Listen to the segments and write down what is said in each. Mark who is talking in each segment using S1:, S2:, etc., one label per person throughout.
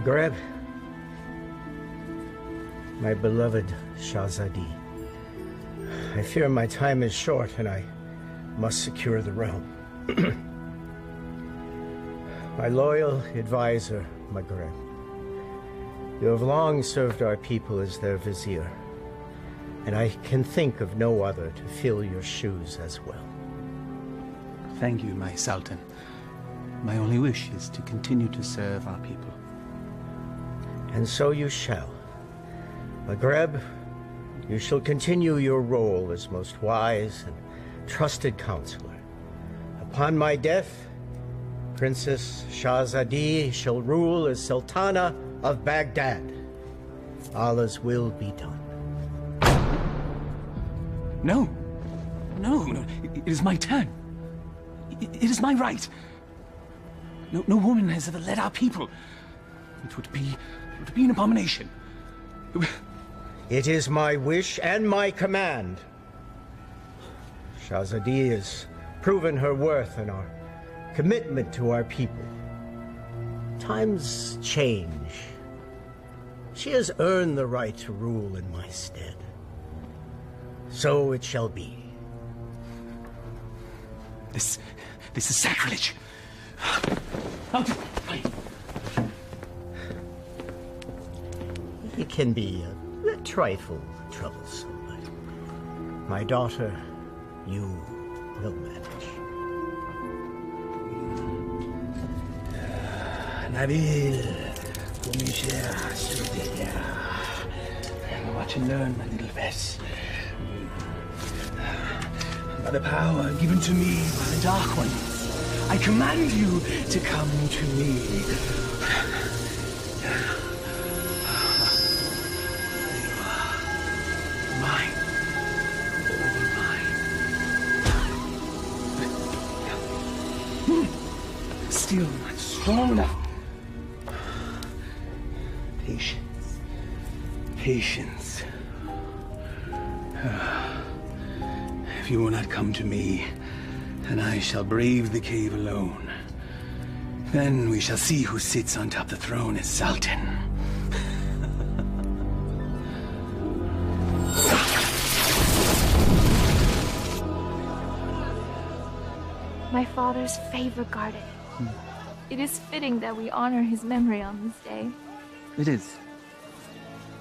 S1: Maghreb, my beloved Shahzadi, I fear my time is short and I must secure the realm. My loyal advisor, Maghreb, you have long served our people as their vizier, and I can think of no other to fill your shoes as well.
S2: Thank you, my Sultan. My only wish is to continue to serve our people.
S1: And so you shall. Maghreb, you shall continue your role as most wise and trusted counselor. Upon my death, Princess Shahzadi shall rule as Sultana of Baghdad. Allah's will be done.
S2: No. No. It is my turn. It is my right. No woman has ever led our people. It would be an abomination.
S1: It is my wish and my command. Shahzadi has proven her worth and our commitment to our people. Times change. She has earned the right to rule in my stead. So it shall be.
S2: This is sacrilege.
S1: It can be a trifle troublesome, but my daughter, you will manage.
S2: Nabil, come here, Surrey. Watch and learn, my little Bess. By the power given to me by the Dark Ones, I command you to come to me. Mine. All mine. Still not strong enough. Patience. Patience. If you will not come to me, then I shall brave the cave alone. Then we shall see who sits on top the throne as Sultan.
S3: My father's favorite garden. It is fitting that we honor his memory on this day.
S4: It is.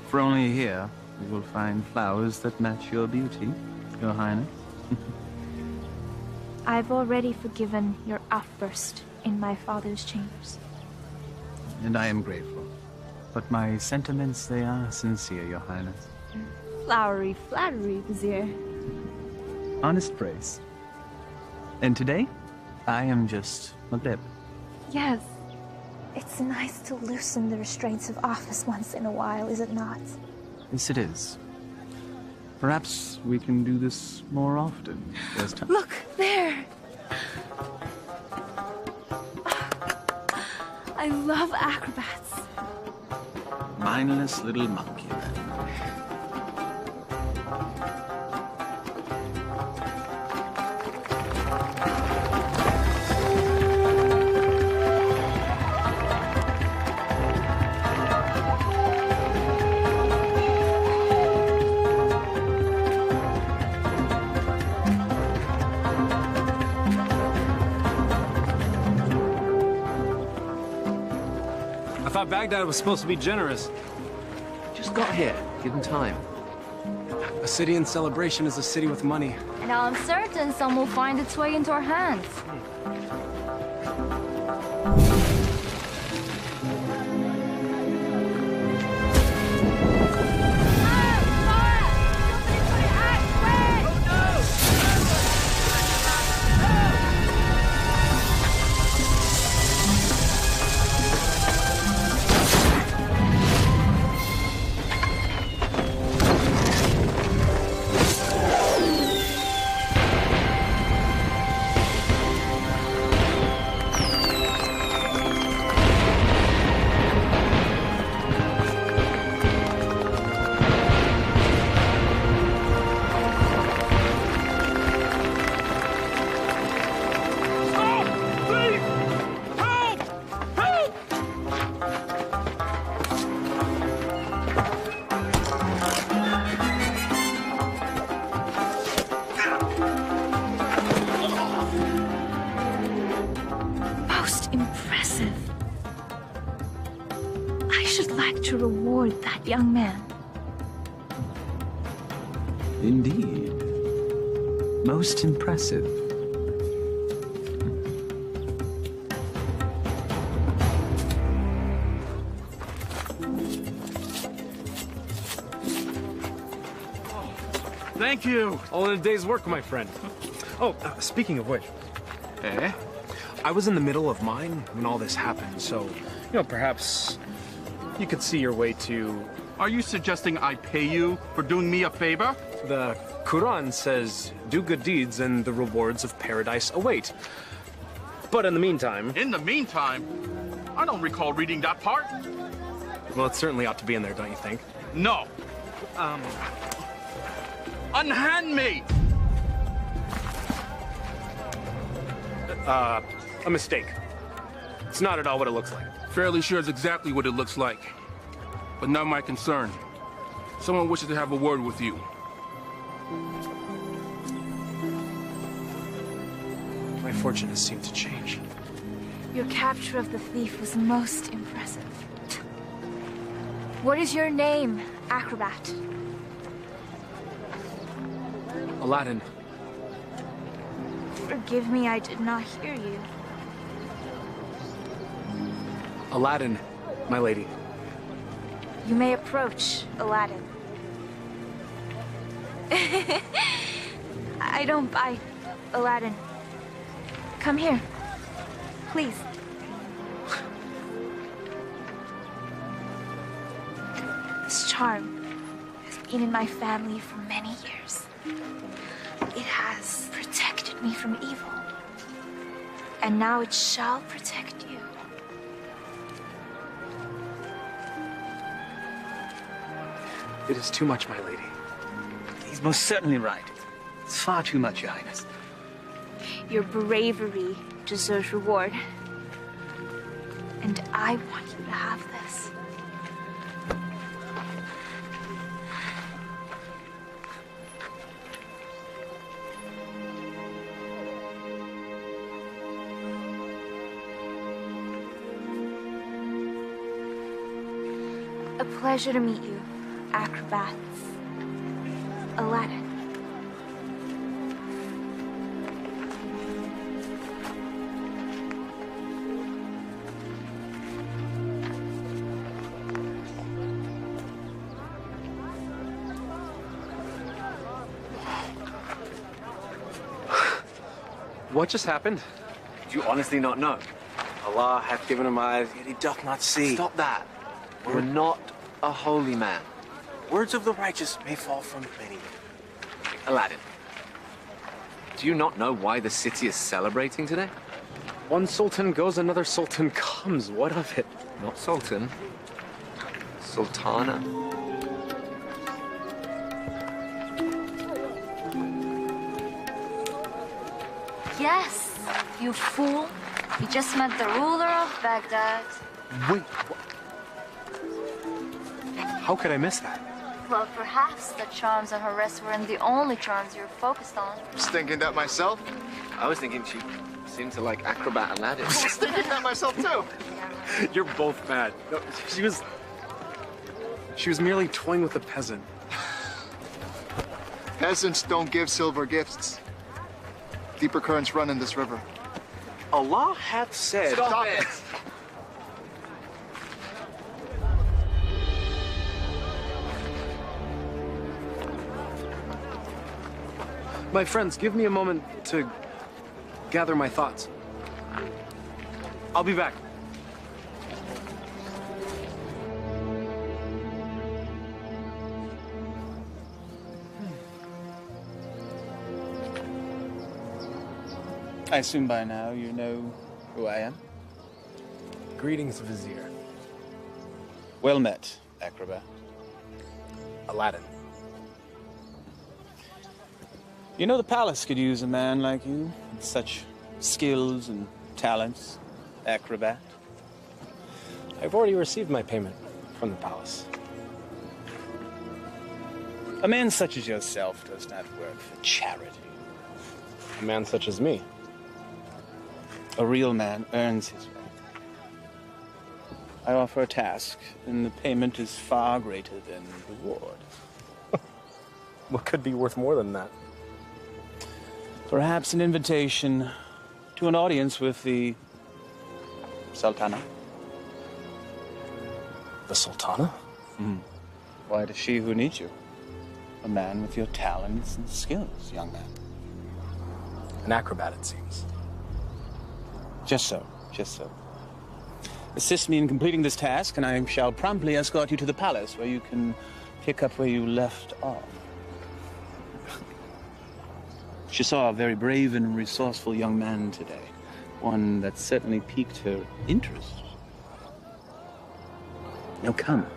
S4: For only here you will find flowers that match your beauty, Your Highness.
S3: I've already forgiven your outburst in my father's chambers.
S4: And I am grateful. But my sentiments, they are sincere, Your Highness.
S3: Flowery flattery, Vizier.
S4: Honest praise. And today, I am just Maghreb.
S3: Yes. It's nice to loosen the restraints of office once in a while, is it not?
S4: Yes, it is. Perhaps we can do this more often.
S3: Look, there! I love acrobats.
S4: Mindless little monkey, then.
S5: Baghdad was supposed to be generous.
S6: Just got here. Give him time.
S5: A city in celebration is a city with money.
S3: And I'm certain some will find its way into our hands. that young man.
S4: Indeed. Most impressive.
S5: Thank you. All in a day's work, my friend. Oh, speaking of which.
S4: Eh?
S5: I was in the middle of mine when all this happened, so, perhaps you could see your way to...
S7: Are you suggesting I pay you for doing me a favor?
S5: The Quran says, do good deeds and the rewards of paradise await. But in the meantime...
S7: In the meantime? I don't recall reading that part.
S5: Well, it certainly ought to be in there, don't you think?
S7: No. Unhand me!
S5: A mistake. It's not at all what it looks like.
S7: Fairly sure it's exactly what it looks like. But not my concern. Someone wishes to have a word with you.
S5: My fortune has seemed to change.
S3: Your capture of the thief was most impressive. What is your name, acrobat?
S5: Aladdin.
S3: Forgive me, I did not hear you.
S5: Aladdin, my lady.
S3: You may approach, Aladdin. I don't bite, Aladdin. Come here, please. This charm has been in my family for many years. It has protected me from evil. And now it shall protect you.
S5: It is too much, my lady.
S4: He's most certainly right. It's far too much, Your Highness.
S3: Your bravery deserves reward. And I want you to have this. A pleasure to meet you, acrobats. Aladdin.
S5: What just happened?
S6: Do you honestly not know? Allah hath given him eyes, yet he doth not see. Stop that. We're not a holy man. Words of the righteous may fall from many. Aladdin, do you not know why the city is celebrating today?
S5: One sultan goes, another sultan comes. What of it?
S6: Not sultan. Sultana.
S8: Yes, you fool. You just met the ruler of Baghdad.
S5: Wait, what? How could I miss that?
S8: Well, perhaps the charms on her wrist weren't the only charms you were focused on.
S9: I was thinking that myself.
S6: I was thinking she seemed to like acrobat Aladdin.
S9: I was thinking that myself too.
S5: You're both mad. No, she was merely toying with a peasant.
S9: Peasants don't give silver gifts. Deeper currents run in this river.
S6: Allah hath said...
S9: Stop it!
S5: My friends, give me a moment to gather my thoughts. I'll be back.
S2: I assume by now you know who I am?
S5: Greetings, Vizier.
S2: Well met, acrobat.
S5: Aladdin.
S2: You know the palace could use a man like you, with such skills and talents, acrobat.
S5: I've already received my payment from the palace.
S2: A man such as yourself does not work for charity.
S5: A man such as me.
S2: A real man earns his right.
S4: I offer a task, and the payment is far greater than the reward.
S5: What could be worth more than that?
S4: Perhaps an invitation to an audience with the Sultana.
S5: The Sultana?
S4: Why, it is she who needs you. A man with your talents and skills, young man.
S5: An acrobat, it seems.
S4: Just so, just so. Assist me in completing this task, and I shall promptly escort you to the palace, where you can pick up where you left off. She saw a very brave and resourceful young man today. One that certainly piqued her interest. Now come.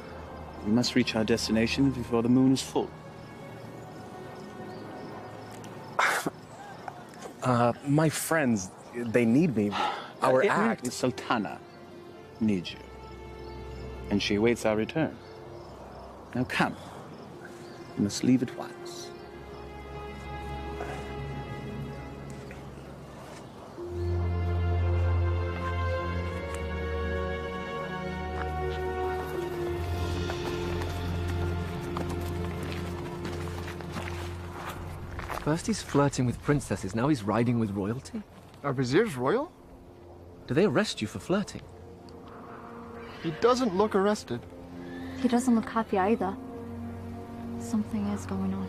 S4: We must reach our destination before the moon is full.
S5: My friends, they need me. Our act.
S4: The Sultana needs you. And she awaits our return. Now come. You must leave at once.
S10: First he's flirting with princesses, now he's riding with royalty?
S9: Are viziers royal?
S10: Do they arrest you for flirting?
S9: He doesn't look arrested.
S8: He doesn't look happy either. Something is going on.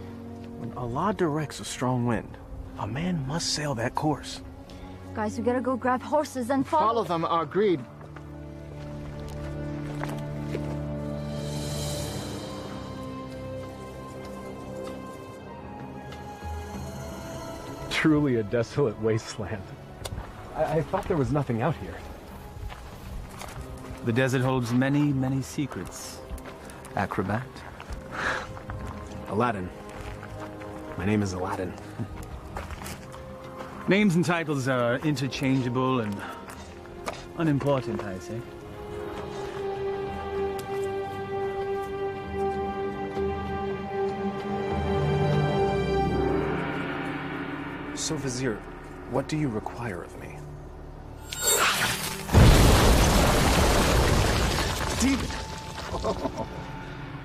S6: When Allah directs a strong wind, a man must sail that course.
S8: Guys, we gotta go grab horses and
S9: Follow them, agreed.
S5: Truly a desolate wasteland. I thought there was nothing out here.
S4: The desert holds many, many secrets. Acrobat.
S5: Aladdin. My name is Aladdin.
S4: Names and titles are interchangeable and unimportant, I say.
S5: So, Vizier, what do you require of me?
S4: Demon!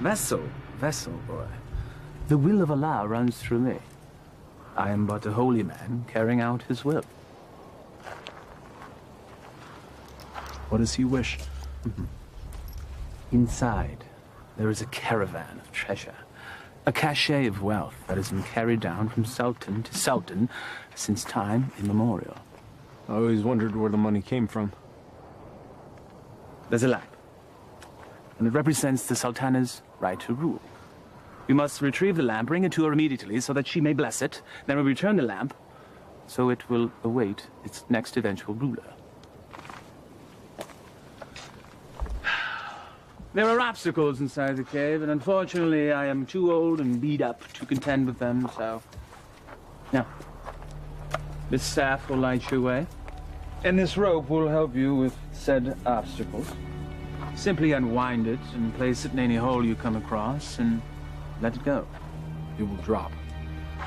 S4: Vessel, boy. The will of Allah runs through me. I am but a holy man carrying out his will.
S5: What does he wish?
S4: Inside, there is a caravan of treasure. A cachet of wealth that has been carried down from sultan to sultan since time immemorial.
S5: I always wondered where the money came from.
S4: There's a lamp, and it represents the sultana's right to rule. We must retrieve the lamp, bring it to her immediately so that she may bless it. Then we return the lamp, so it will await its next eventual ruler. There are obstacles inside the cave, and unfortunately I am too old and beat up to contend with them, so... Now, this staff will light your way, and this rope will help you with said obstacles. Simply unwind it and place it in any hole you come across, and let it go.
S5: It will drop.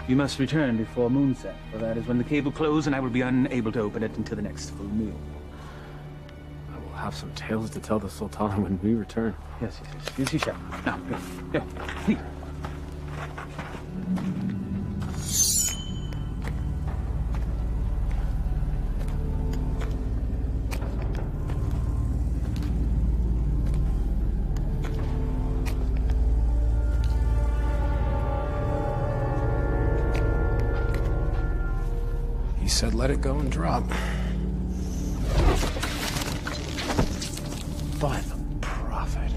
S4: You must return before moonset, for that is when the cave will close, and I will be unable to open it until the next full moon.
S5: Have some tales to tell the Sultan when we return.
S4: Yes, you shall. Now, go, please.
S5: He said let it go and drop. By the prophet.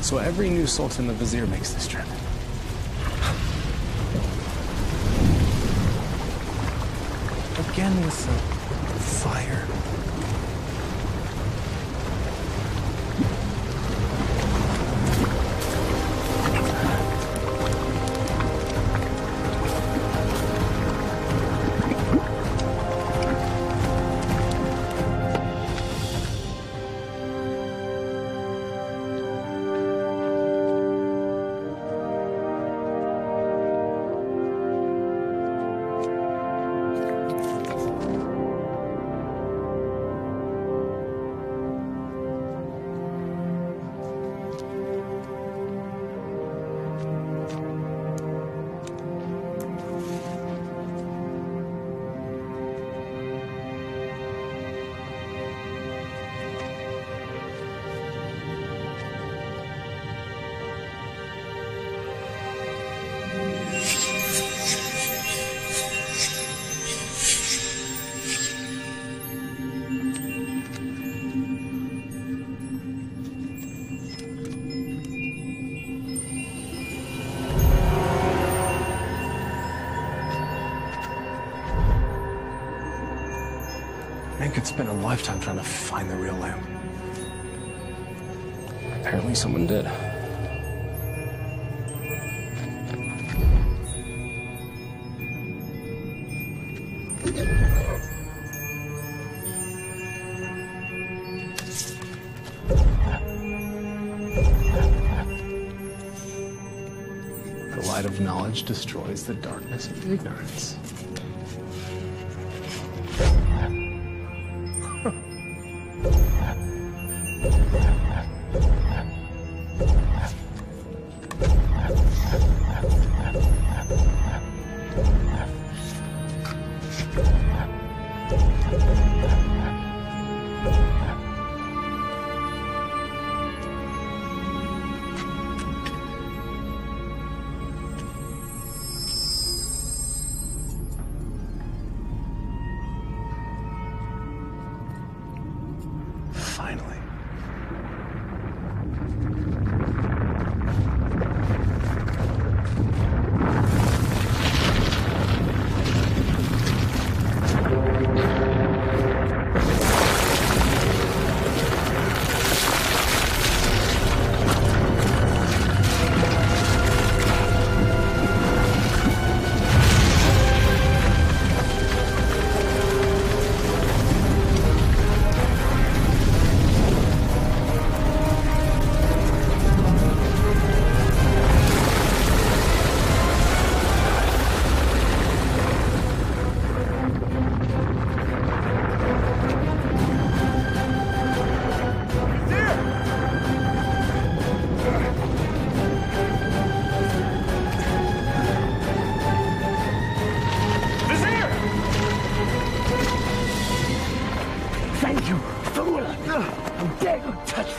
S5: So every new sultan the vizier makes this trip. Again with the fire. Man could spend a lifetime trying to find the real lamp. Apparently someone did. The light of knowledge destroys the darkness of ignorance. Finally.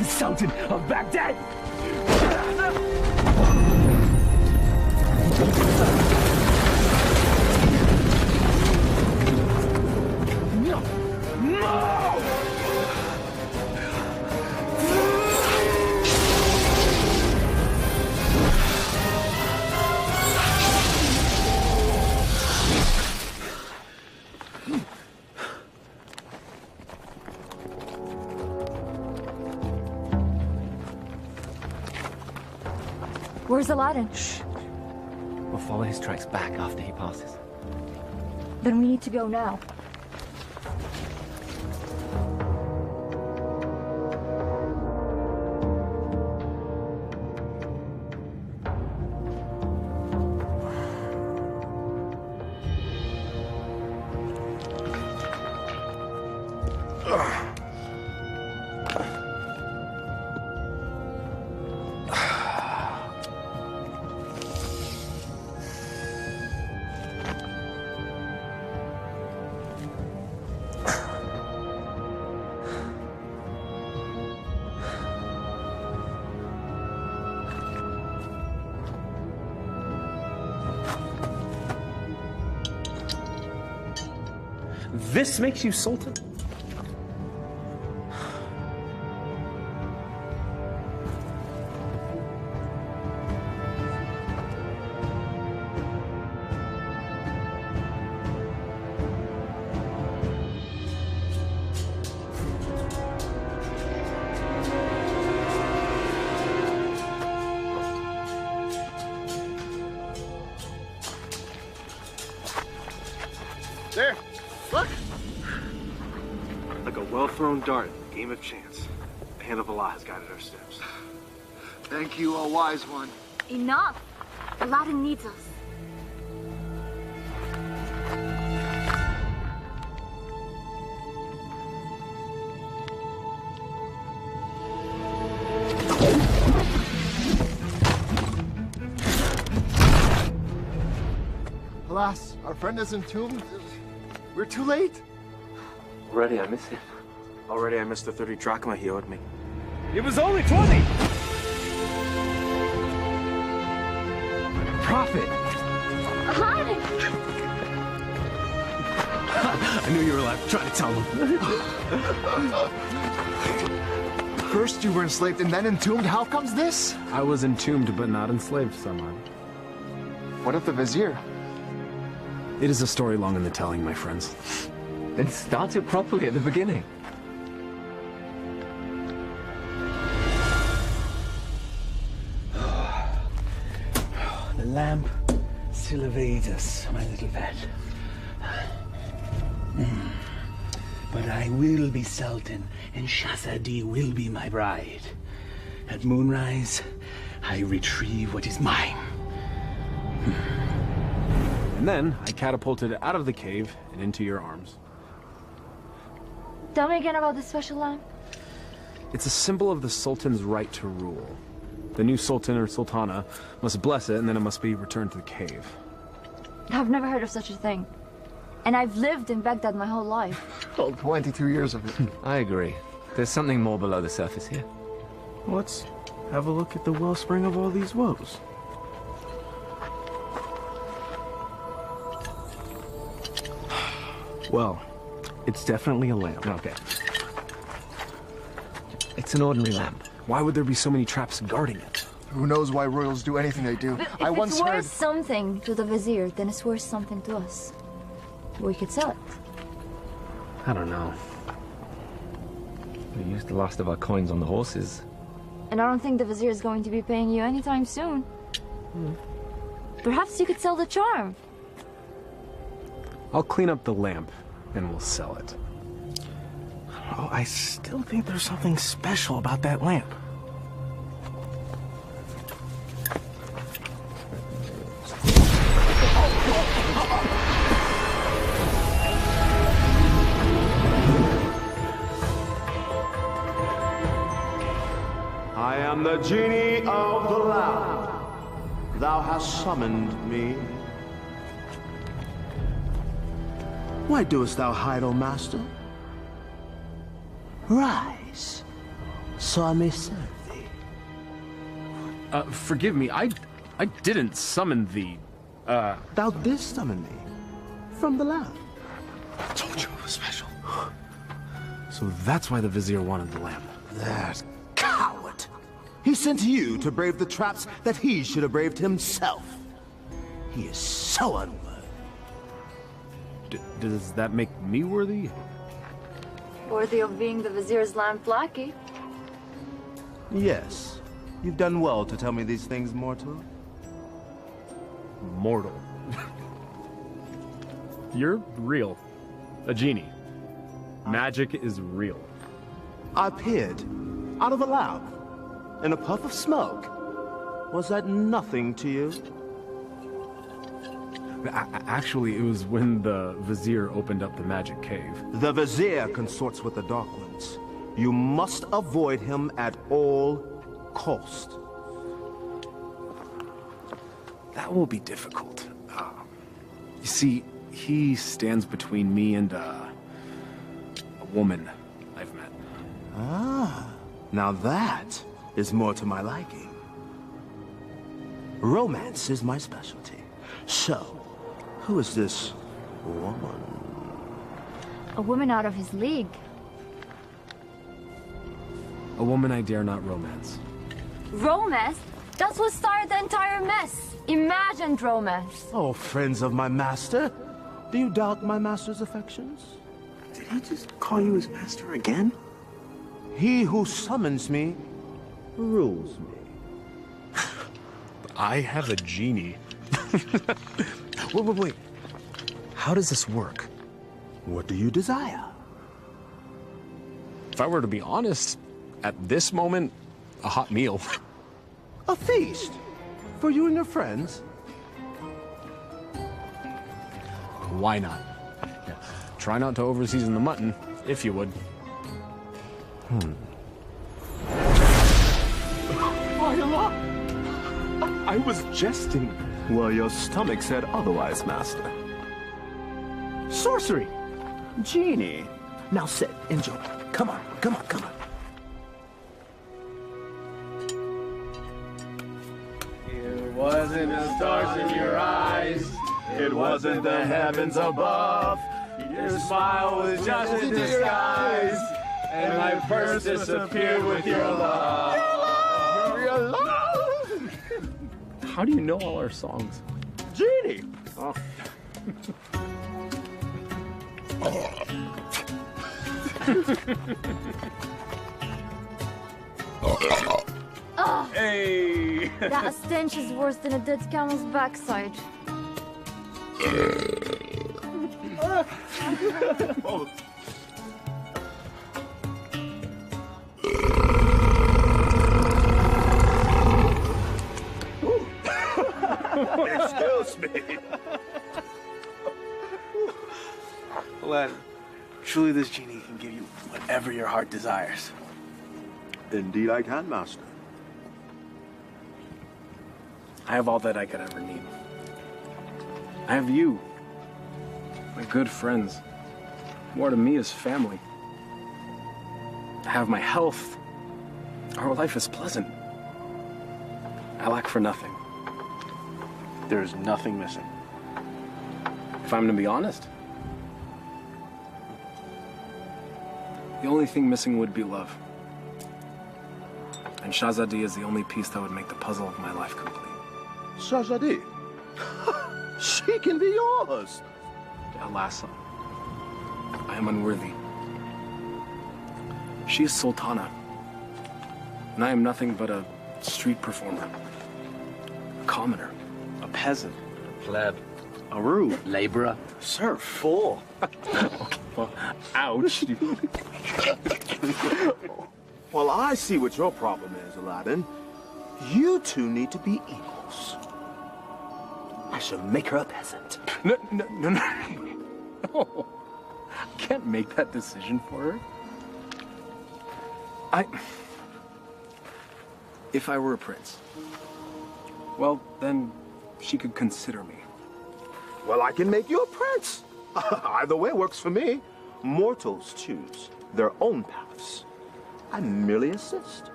S2: Sultan of Baghdad! No! No!
S8: Where's Aladdin?
S10: Shh. We'll follow his tracks back after he passes.
S8: Then we need to go now.
S5: This makes you Sultan?
S9: There, look.
S6: Like a well-thrown dart, game of chance. The hand of Allah has guided our steps.
S9: Thank you, O wise one.
S8: Enough! Aladdin needs us.
S9: Alas, our friend is entombed. We're too late.
S6: Already I miss him. Already I missed the 30 drachma he owed me.
S4: It was only 20!
S10: Prophet!
S8: Aladdin!
S5: I knew you were alive. Try to tell him.
S9: First you were enslaved and then entombed. How comes this?
S5: I was entombed but not enslaved, Saman.
S9: What of the vizier?
S5: It is a story long in the telling, my friends.
S10: Then start it properly at the beginning.
S2: The lamp still evades us, my little pet. But I will be Sultan, and Shahzadi will be my bride. At moonrise, I retrieve what is mine.
S5: And then I catapulted out of the cave and into your arms.
S8: Tell me again about this special lamp.
S5: It's a symbol of the Sultan's right to rule. The new Sultan or Sultana must bless it, and then it must be returned to the cave.
S8: I've never heard of such a thing. And I've lived in Baghdad my whole life.
S9: Well, 22 years of it.
S10: I agree. There's something more below the surface here.
S6: Let's have a look at the wellspring of all these woes. Well, it's definitely a lamp.
S10: Okay. It's an ordinary lamp.
S5: Why would there be so many traps guarding it?
S9: Who knows why royals do anything they do?
S8: But
S9: I
S8: if
S9: once
S8: it's worth
S9: heard...
S8: something to the vizier, then it's worth something to us. We could sell it.
S5: I don't know.
S10: We used the last of our coins on the horses.
S8: And I don't think the vizier is going to be paying you anytime soon. Perhaps you could sell the charm.
S5: I'll clean up the lamp, and we'll sell it.
S6: Oh, I still think there's something special about that lamp.
S11: I am the genie of the lamp. Thou hast summoned me. Why doest thou hide, O master? Rise, so I may serve thee.
S5: Forgive me, I didn't summon thee.
S11: Thou didst summon me from the lamp.
S5: I told you it was special. So that's why the vizier wanted the lamp.
S11: That coward! He sent you to brave the traps that he should have braved himself. He is so unworthy.
S5: Does that make me worthy?
S8: Worthy of being the vizier's lamp lackey.
S11: Yes. You've done well to tell me these things, mortal.
S5: Mortal. You're real. A genie. Magic is real.
S11: I appeared out of a lamp in a puff of smoke. Was that nothing to you?
S5: Actually, it was when the vizier opened up the magic cave.
S11: The vizier consorts with the Dark Ones. You must avoid him at all cost.
S5: That will be difficult. You see, he stands between me and a woman I've met.
S11: Ah, now that is more to my liking. Romance is my specialty. So, who is this woman?
S8: A woman out of his league.
S5: A woman I dare not romance.
S8: Romance? That's what started the entire mess. Imagined romance.
S11: Oh, friends of my master, do you doubt my master's affections?
S6: Did he just call you his master again?
S11: He who summons me rules me.
S5: I have a genie. Wait. How does this work?
S11: What do you desire?
S5: If I were to be honest, at this moment, a hot meal.
S11: A feast? For you and your friends?
S5: Why not? Yeah. Try not to overseason the mutton, if you would.
S11: I was jesting. Well, your stomach said otherwise, Master. Sorcery! Genie! Now sit, enjoy. Come on, come on, come on.
S12: It wasn't the stars in your eyes. It wasn't the heavens above. Your smile was just a disguise. And my purse disappeared with your love.
S11: Your love!
S5: How do you know all our songs?
S11: Genie!
S5: Oh.
S8: Oh,
S5: Hey!
S8: that stench is worse than a dead camel's backside.
S11: Excuse me.
S6: Aladdin, truly this genie can give you whatever your heart desires.
S11: Indeed I can, Master.
S6: I have all that I could ever need. I have you, my good friends. More to me is family. I have my health. Our life is pleasant. I lack for nothing. There is nothing missing. If I'm to be honest, the only thing missing would be love. And Shahzadi is the only piece that would make the puzzle of my life complete.
S11: Shahzadi? She can be yours.
S6: Alas, I am unworthy. She is Sultana, and I am nothing but a street performer, a commoner, a peasant,
S12: A pleb.
S6: a rube,
S12: Laborer.
S6: serf.
S12: Fool.
S6: Okay, well, ouch.
S11: Well, I see what your problem is, Aladdin. You two need to be equals. I shall make her a peasant.
S6: No. No. I can't make that decision for her. If I were a prince, well, then she could consider me.
S11: Well, I can make you a prince. Either way works for me. Mortals choose their own paths. I merely assist.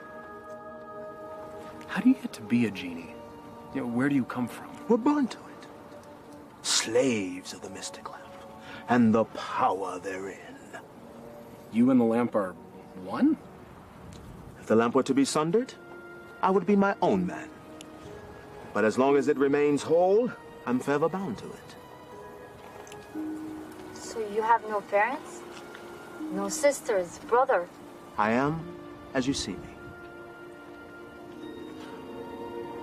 S6: How do you get to be a genie? You know, where do you come from?
S11: We're born to it. Slaves of the mystic lamp and the power therein.
S6: You and the lamp are one?
S11: If the lamp were to be sundered, I would be my own man. But as long as it remains whole, I'm forever bound to it.
S8: So you have no parents? No sisters, brother?
S11: I am as you see me.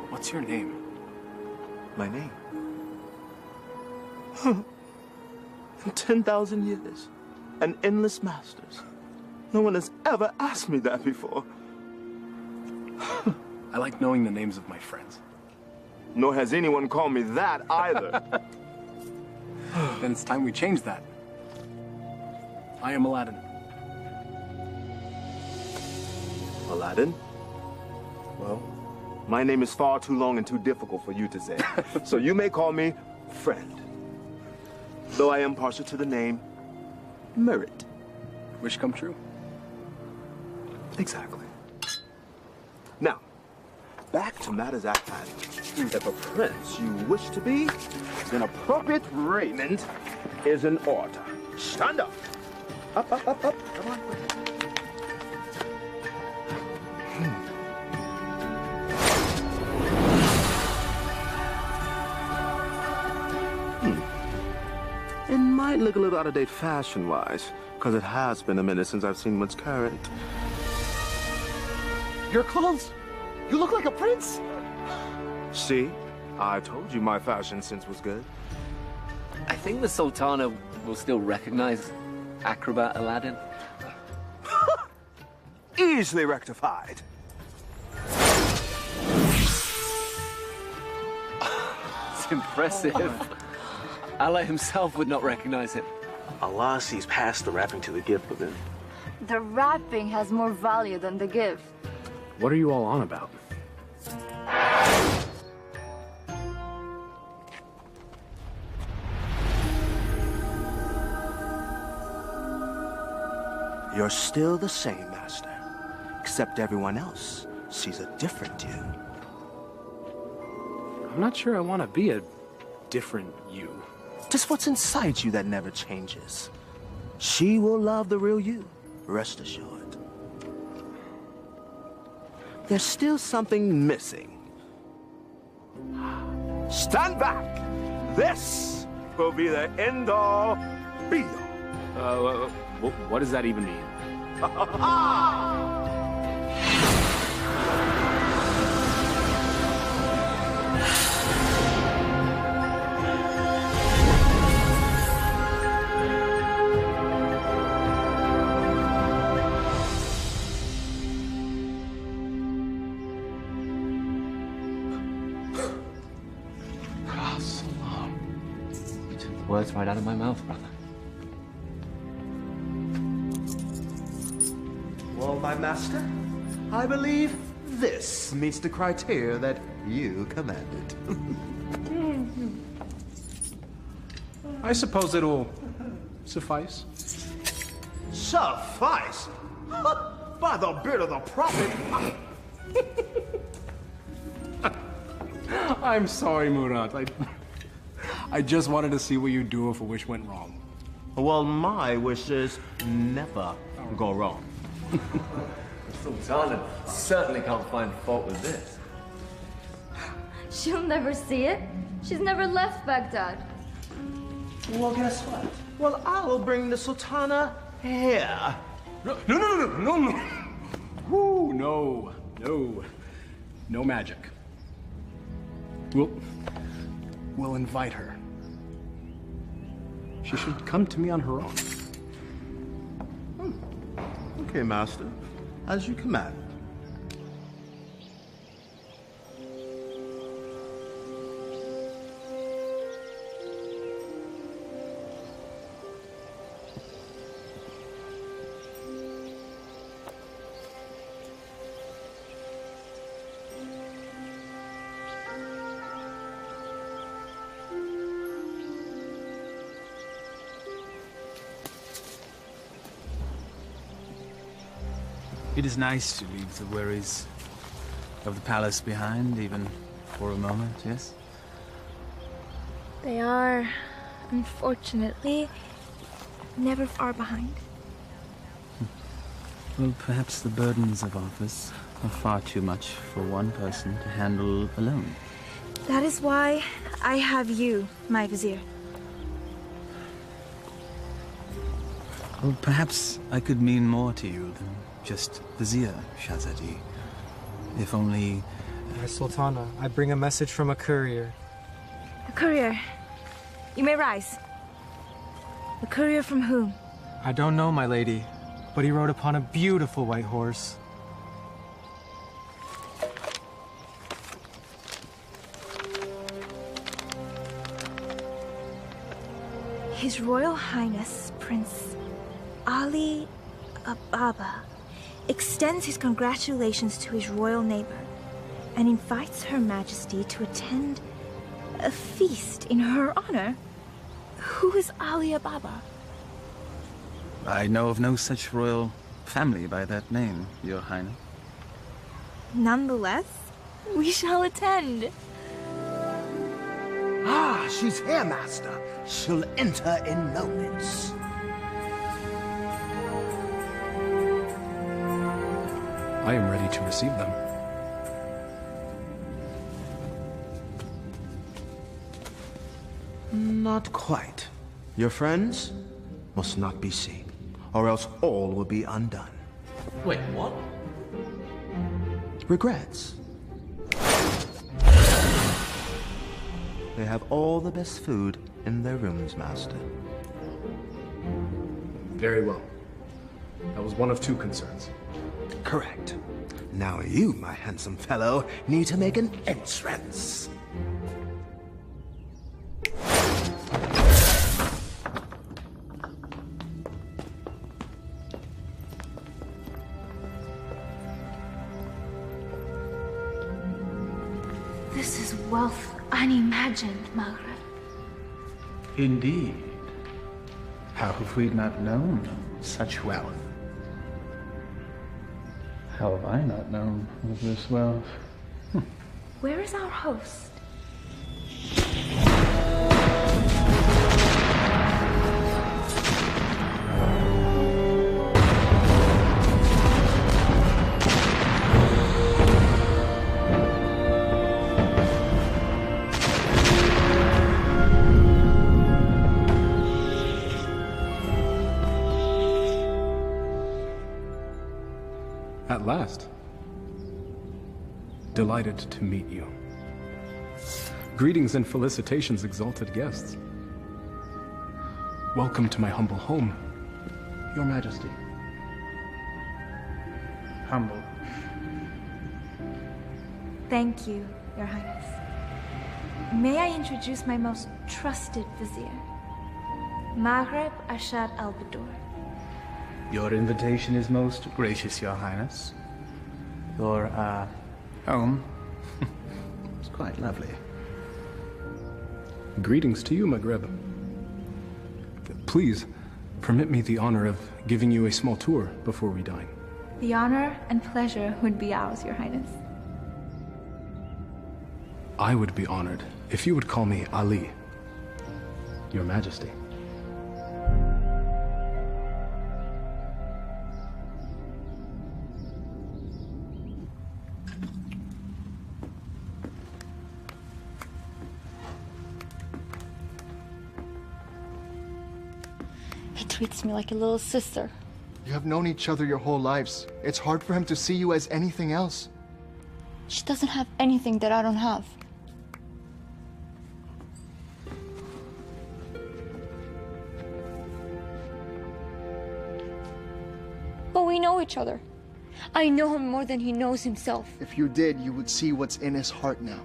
S6: What's your name?
S11: My name? In 10,000 years and endless masters, no one has ever asked me that before.
S6: I like knowing the names of my friends.
S11: Nor has anyone called me that either.
S6: Then it's time we change that. I am Aladdin.
S11: Aladdin? Well, my name is far too long and too difficult for you to say. So you may call me friend. Though I am partial to the name Merit.
S6: Wish come true.
S11: Exactly. Now, back to matters at hand. If a prince you wish to be, then appropriate raiment is in order. Stand up. Up. Come on. It might look a little out of date fashion-wise, because it has been a minute since I've seen what's current.
S12: Your clothes? You look like a prince.
S11: See? I told you my fashion sense was good.
S10: I think the Sultana will still recognize acrobat Aladdin?
S11: Easily rectified.
S10: It's impressive. Allah himself would not recognize him.
S6: Allah sees past the wrapping to the gift within.
S8: The wrapping has more value than the gift.
S5: What are you all on about?
S11: You're still the same, Master. Except everyone else sees a different you.
S5: I'm not sure I want to be a different you.
S11: Just what's inside you that never changes. She will love the real you, rest assured. There's still something missing. Stand back! This will be the end-all, be-all.
S5: What does that even mean?
S10: Words right out of my mouth, brother.
S11: Well, my master, I believe this meets the criteria that you commanded.
S5: I suppose it'll suffice.
S11: Suffice? By the beard of the prophet!
S5: I'm sorry, Murad. I just wanted to see what you'd do if a wish went wrong.
S11: Well, my wishes never go wrong.
S10: Sultana certainly can't find fault with this.
S8: She'll never see it. She's never left Baghdad.
S11: Well, guess what? Well, I will bring the Sultana here.
S5: No. Woo, no. No magic. We'll invite her. She should come to me on her own.
S11: Okay, master. As you command.
S2: It is nice to leave the worries of the palace behind, even for a moment, yes?
S3: They are, unfortunately, never far behind.
S2: Well, perhaps the burdens of office are far too much for one person to handle alone.
S3: That is why I have you, my vizier.
S2: Well, perhaps I could mean more to you than just Vizier, Shahzadi. If only...
S13: My Sultana, I bring a message from a courier.
S3: A courier? You may rise. A courier from whom?
S13: I don't know, my lady, but he rode upon a beautiful white horse.
S3: His Royal Highness, Prince Ali Ababa, extends his congratulations to his royal neighbor and invites Her Majesty to attend a feast in her honor. Who is Ali Ababa?
S2: I know of no such royal family by that name, Your Highness.
S3: Nonetheless, we shall attend.
S11: Ah, she's here, master. She'll enter in moments.
S5: I am ready to receive them.
S11: Not quite. Your friends must not be seen, or else all will be undone.
S10: Wait, what?
S11: Regrets. They have all the best food in their rooms, master.
S5: Very well. That was one of two concerns.
S11: Correct. Now you, my handsome fellow, need to make an entrance.
S3: This is wealth unimagined, Maghreb.
S4: Indeed. How have we not known such wealth? How have I not known of this wealth?
S3: Where is our host?
S5: At last. Delighted to meet you. Greetings and felicitations, exalted guests. Welcome to my humble home, Your Majesty.
S4: Humble.
S3: Thank you, Your Highness. May I introduce my most trusted vizier, Maghreb Ashad al-Badur.
S4: Your invitation is most gracious, Your Highness. Your, home is quite lovely.
S5: Greetings to you, Maghreb. Please, permit me the honor of giving you a small tour before we dine.
S3: The honor and pleasure would be ours, Your Highness.
S5: I would be honored if you would call me Ali, Your Majesty.
S14: He treats me like a little sister.
S9: You have known each other your whole lives. It's hard for him to see you as anything else.
S14: She doesn't have anything that I don't have. But we know each other. I know him more than he knows himself.
S9: If you did, you would see what's in his heart now.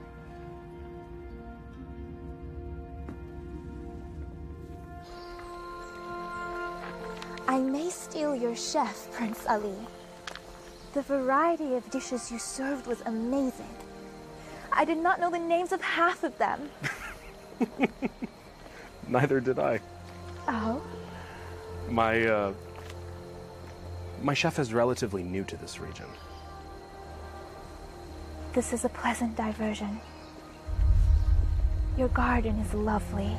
S3: I may steal your chef, Prince Ali. The variety of dishes you served was amazing. I did not know the names of half of them.
S6: Neither did I.
S3: Oh?
S6: My chef is relatively new to this region.
S3: This is a pleasant diversion. Your garden is lovely.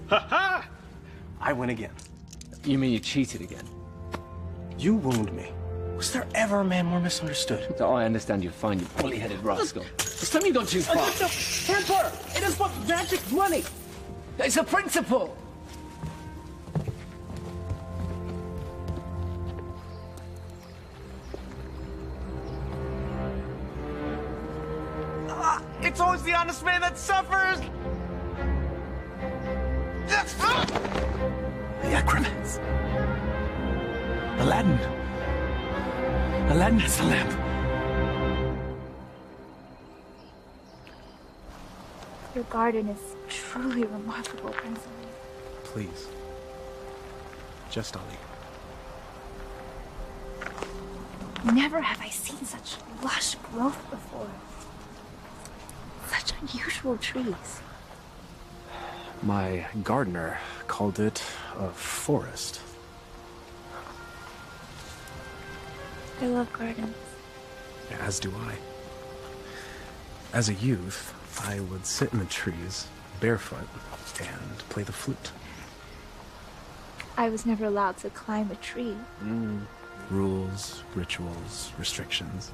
S6: Ha-ha! I win again.
S10: You mean you cheated again?
S6: You wound me. Was there ever a man more misunderstood?
S10: Oh, I understand you're fine, you bully-headed rascal. It's time you go too far.
S15: Temper! It is but magic money!
S10: It's a principle!
S6: It's always the honest man that suffers!
S2: The acromats. Aladdin. Aladdin has the lamp.
S3: Your garden is truly remarkable, Prince Ali.
S5: Please. Just Ali.
S3: Never have I seen such lush growth before. Such unusual trees.
S5: My gardener called it a forest.
S3: I love gardens.
S5: As do I. As a youth, I would sit in the trees, barefoot, and play the flute.
S3: I was never allowed to climb a tree.
S5: Rules, rituals, restrictions.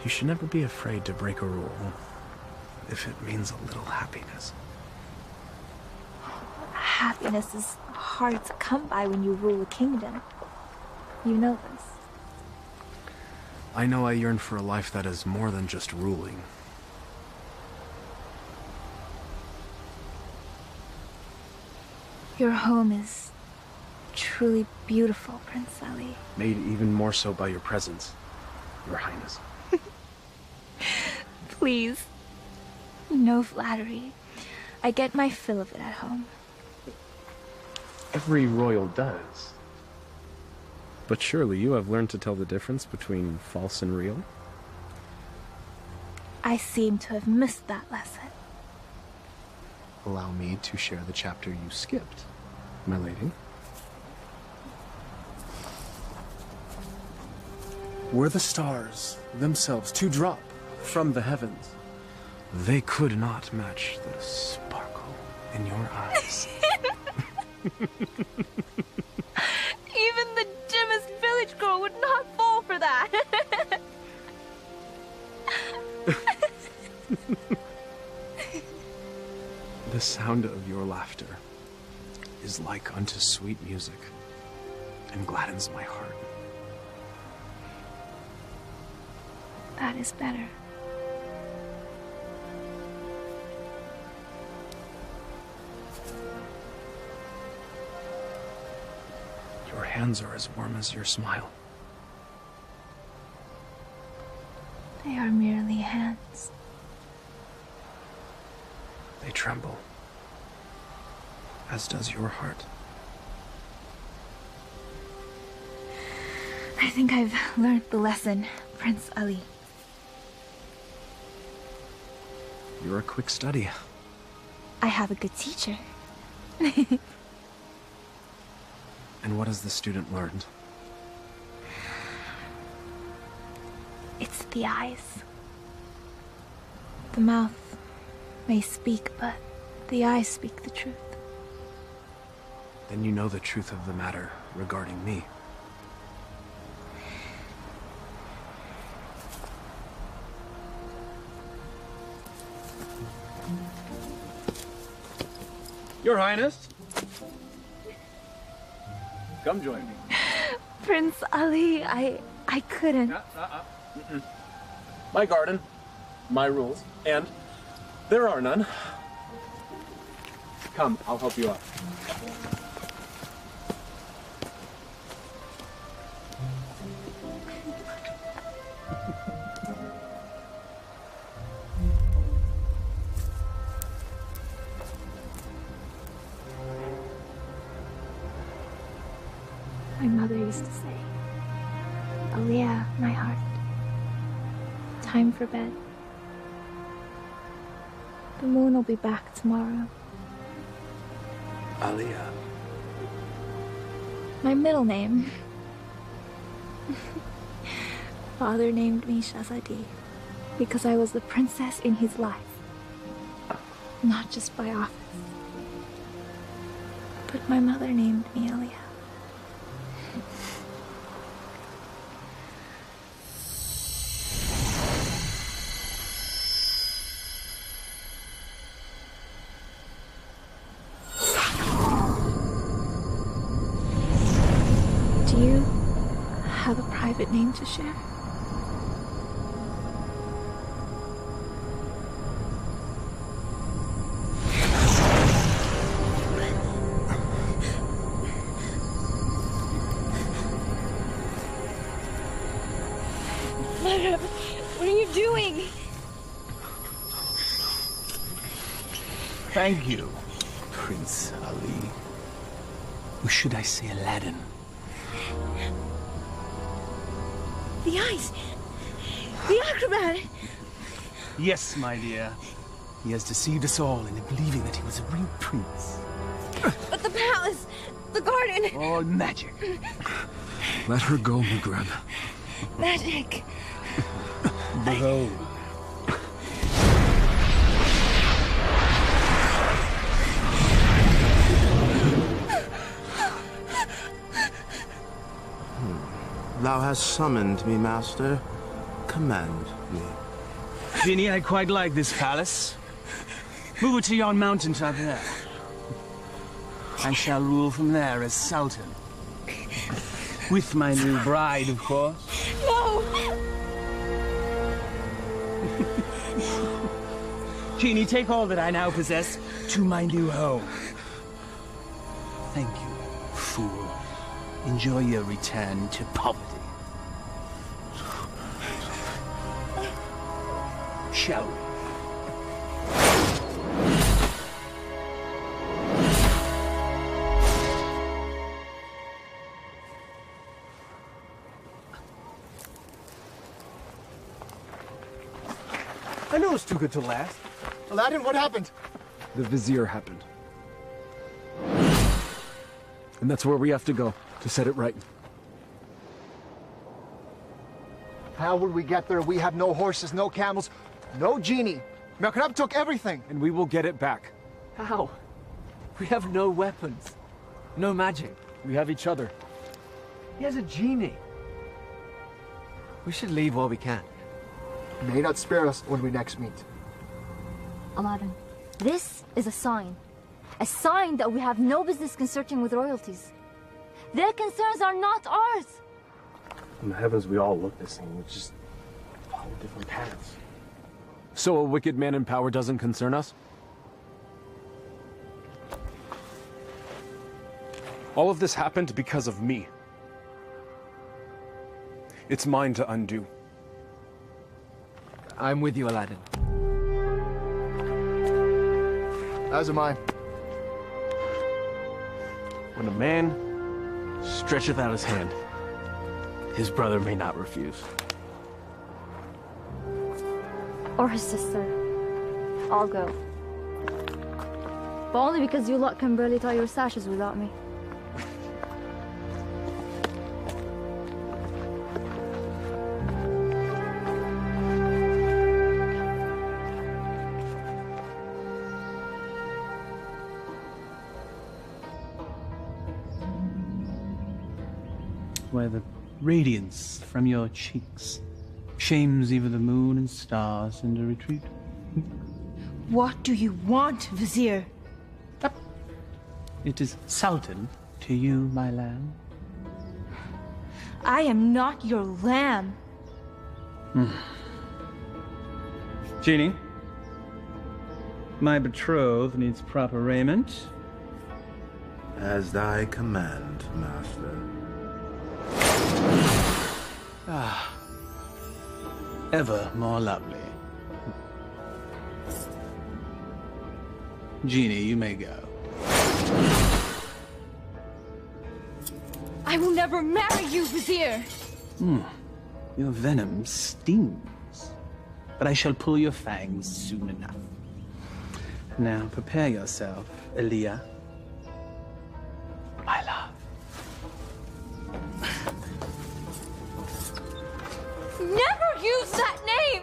S5: You should never be afraid to break a rule if it means a little happiness.
S3: Happiness is hard to come by when you rule a kingdom. You know this.
S5: I know I yearn for a life that is more than just ruling.
S3: Your home is truly beautiful, Prince Ali.
S5: Made even more so by your presence, Your Highness.
S3: Please. No flattery. I get my fill of it at home.
S5: Every royal does. But surely you have learned to tell the difference between false and real?
S3: I seem to have missed that lesson.
S5: Allow me to share the chapter you skipped, my lady.
S13: Were the stars themselves to drop from the heavens,
S5: they could not match the sparkle in your eyes.
S3: Even the dimmest village girl would not fall for that.
S5: The sound of your laughter is like unto sweet music and gladdens my heart.
S3: That is better.
S5: Your hands are as warm as your smile.
S3: They are merely hands.
S5: They tremble, as does your heart.
S3: I think I've learned the lesson, Prince Ali.
S5: You're a quick study.
S3: I have a good teacher.
S5: And what has the student learned?
S3: It's the eyes. The mouth may speak, but the eyes speak the truth.
S5: Then you know the truth of the matter regarding me.
S10: Your Highness. Come join me.
S3: Prince Ali, I couldn't.
S10: My garden, my rules, and there are none. Come, I'll help you out.
S3: My mother used to say, Aliyah, my heart, time for bed. The moon will be back tomorrow.
S5: Aliyah.
S3: My middle name. Father named me Shahzadi because I was the princess in his life, not just by office. But my mother named me Aliyah. Do you have a private name to share? Madam, what are you doing?
S2: Thank you, Prince Ali. Or should I say Aladdin?
S14: The eyes! The acrobat!
S2: Yes, my dear. He has deceived us all into believing that he was a real prince.
S14: But the palace! The garden!
S2: All magic.
S5: Let her go, Maghreb.
S14: Magic!
S2: Behold.
S11: Thou hast summoned me, master. Command. me.
S2: Genie, I quite like this palace. Move it to yon mountaintop there. I shall rule from there as Sultan. With my new bride, of course.
S14: No!
S2: Genie, take all that I now possess to my new home. Thank you, fool. Enjoy your return to poverty. Shall we?
S5: I know it's too good to last.
S9: Aladdin, what happened?
S5: The Vizier happened. And that's where we have to go, to set it right.
S9: How would we get there? We have no horses, no camels, no genie. Makrab took everything.
S5: And we will get it back.
S10: How? We have no weapons. No magic.
S5: We have each other.
S10: He has a genie. We should leave while we can.
S9: May not spare us when we next meet.
S8: Aladdin, this is a sign. A sign that we have no business consorting with royalties. Their concerns are not ours.
S11: In the heavens, we all look the same. We just follow different paths.
S5: So a wicked man in power doesn't concern us? All of this happened because of me. It's mine to undo.
S10: I'm with you, Aladdin.
S9: As am I.
S6: When a man stretcheth out his hand, his brother may not refuse.
S8: Or his sister. I'll go. But only because you lot can barely tie your sashes without me.
S2: Where the radiance from your cheeks shames even the moon and stars into retreat.
S16: What do you want, Vizier?
S2: It is Sultan to you, my lamb.
S16: I am not your lamb.
S2: Genie, my betrothed needs proper raiment.
S12: As thy command, master.
S2: Ah, ever more lovely. Genie, you may go.
S14: I will never marry you, Vizier!
S2: Your venom stings, but I shall pull your fangs soon enough. Now prepare yourself, Elia. My love.
S14: Never use that name!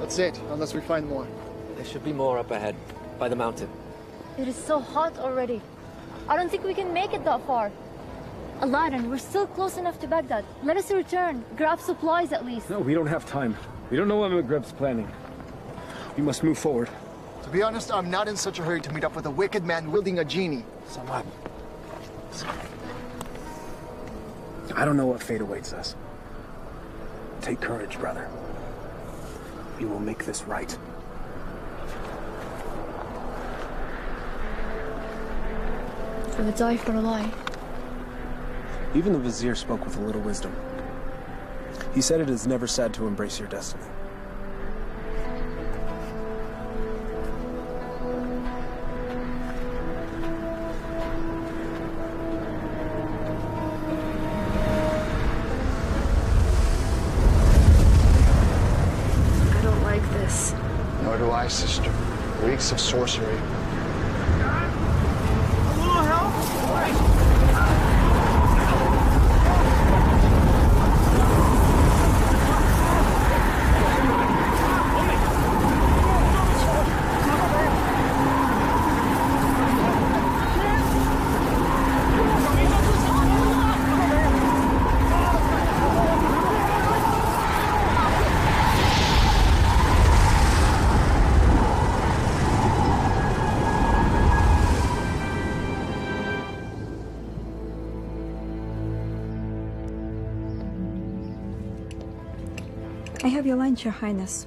S9: That's it, unless we find more.
S10: There should be more up ahead, by the mountain.
S8: It is so hot already. I don't think we can make it that far. Aladdin, we're still close enough to Baghdad. Let us return. Grab supplies at least.
S5: No, we don't have time. We don't know what Maghreb's planning. We must move forward.
S9: To be honest, I'm not in such a hurry to meet up with a wicked man wielding a genie.
S5: Samad. I don't know what fate awaits us. Take courage, brother. We will make this right.
S8: I would die for a lie.
S5: Even the Vizier spoke with a little wisdom. He said it is never sad to embrace your destiny.
S8: I don't like this.
S9: Nor do I, sister. Reeks of sorcery.
S15: A little help?
S17: have your lunch, Your Highness.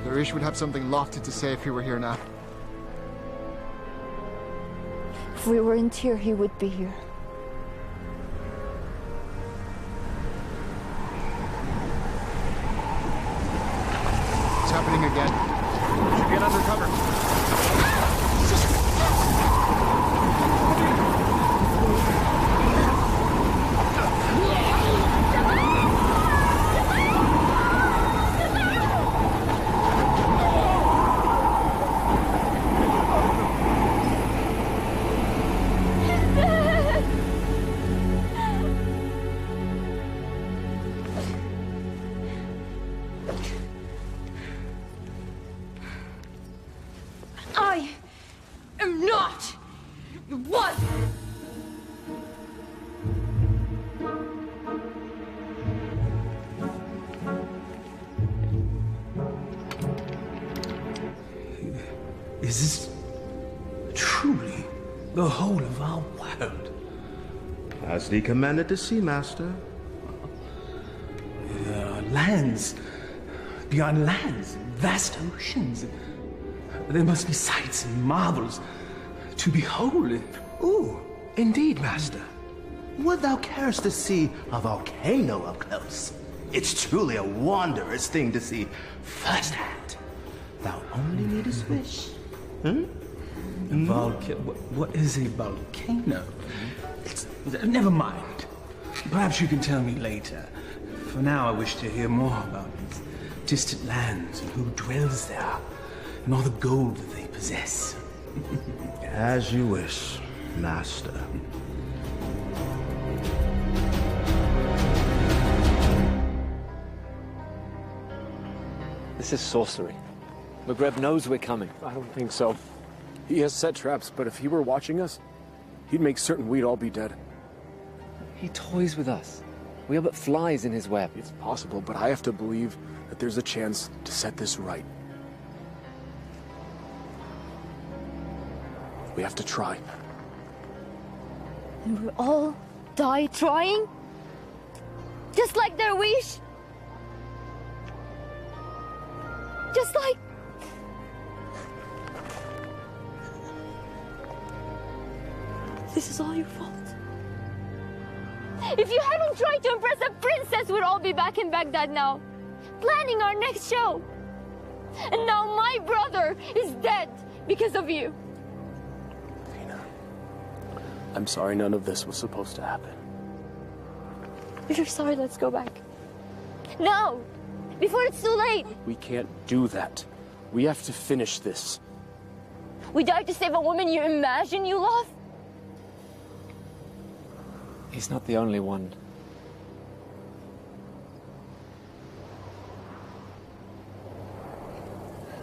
S9: Rish would have something lofty to say if he were here now.
S14: If we weren't here, he would be here.
S9: It's happening again. Get under cover.
S14: I am not your wife!
S2: Is this truly the whole of our world?
S11: As thee commanded to see, Master.
S2: There are lands beyond lands, vast oceans. There must be sights and marvels to behold.
S11: Ooh, indeed, Master. Would thou carest to see a volcano up close? It's truly a wondrous thing to see firsthand. Thou only needest wish.
S2: What is a volcano? Never mind. Perhaps you can tell me later. For now, I wish to hear more about these distant lands and who dwells there, and all the gold that they possess.
S11: As you wish, Master.
S10: This is sorcery. Maghreb knows we're coming.
S5: I don't think so. He has set traps, but if he were watching us, he'd make certain we'd all be dead.
S10: He toys with us. We are but flies in his web.
S5: It's possible, but I have to believe that there's a chance to set this right. We have to try.
S14: And we'll all die trying? Just like their wish? Just like... This is all your fault. If you hadn't tried to impress a princess, we'd all be back in Baghdad now, planning our next show. And now my brother is dead because of you.
S5: I'm sorry none of this was supposed to happen.
S14: If you're sorry, let's go back. Now! Before it's too late!
S5: We can't do that. We have to finish this.
S14: We died to save a woman you imagine you love?
S10: He's not the only one.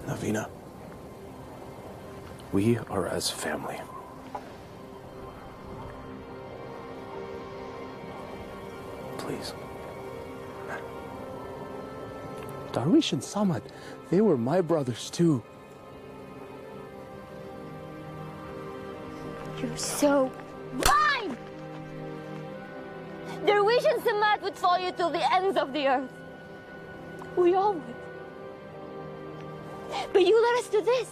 S5: Navina, we are as family. Please. Darwish and Samad, they were my brothers too.
S14: You're so blind! Darwish and Samad would follow you till the ends of the earth. We all would. But you led us to this.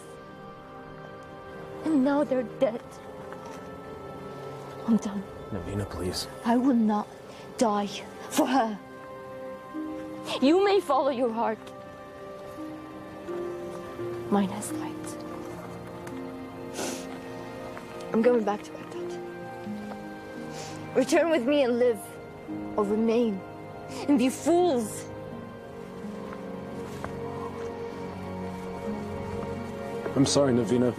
S14: And now they're dead. I'm done.
S5: Navina, please.
S14: I will not die for her. You may follow your heart. Mine has died. I'm going back to Baghdad. Return with me and live, or remain and be fools.
S5: I'm sorry, Navina.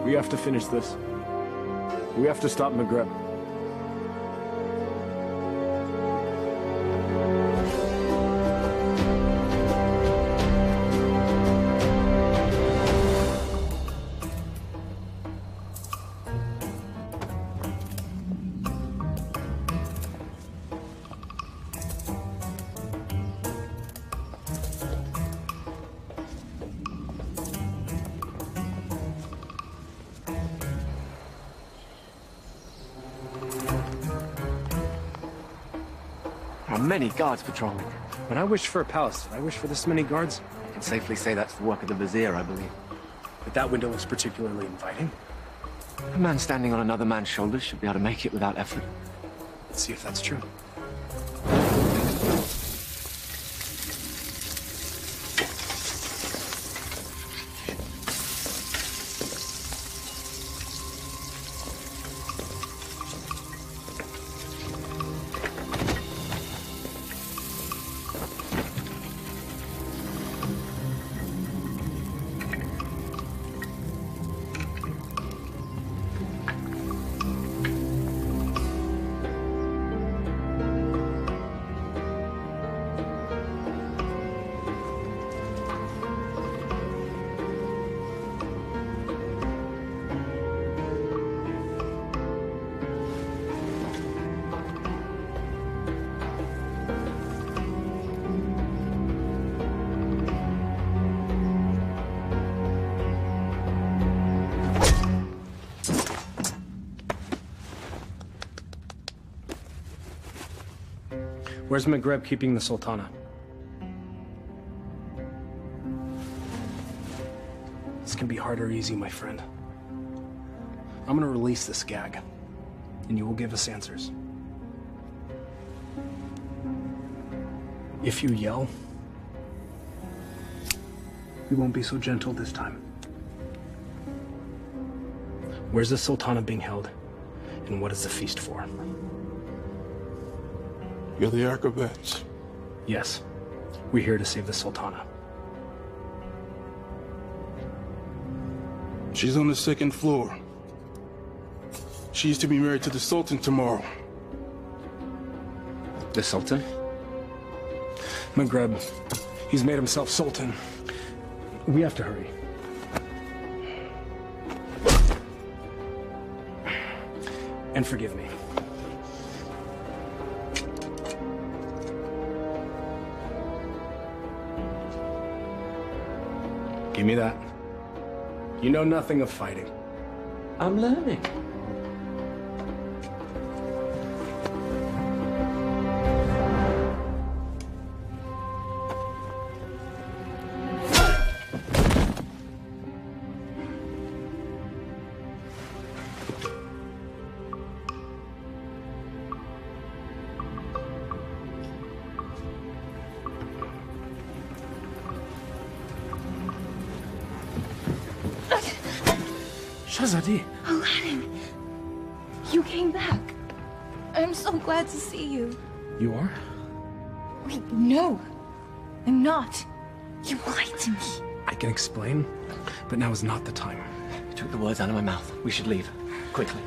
S5: We have to finish this. We have to stop Maghreb.
S6: are many guards patrolling.
S5: When I wished for a palace, did I wish for this many guards?
S6: I can safely say that's the work of the vizier, I believe.
S5: But that window looks particularly inviting.
S6: A man standing on another man's shoulders should be able to make it without effort.
S5: Let's see if that's true. Where's Maghreb keeping the Sultana? This can be hard or easy, my friend. I'm gonna release this gag, and you will give us answers. If you yell, we won't be so gentle this time. Where's the Sultana being held, and what is the feast for?
S7: You're the acrobats.
S5: Yes. We're here to save the Sultana.
S7: She's on the second floor. She's to be married to the Sultan tomorrow.
S5: The Sultan? Maghreb. He's made himself Sultan. We have to hurry. And forgive me. Give me that. You know nothing of fighting.
S6: I'm learning.
S5: Shahzadi.
S3: Aladdin, you came back. I'm so glad to see you.
S5: You are?
S3: Wait, no. I'm not. You lied to me.
S5: I can explain, but now is not the time.
S6: You took the words out of my mouth. We should leave. Quickly.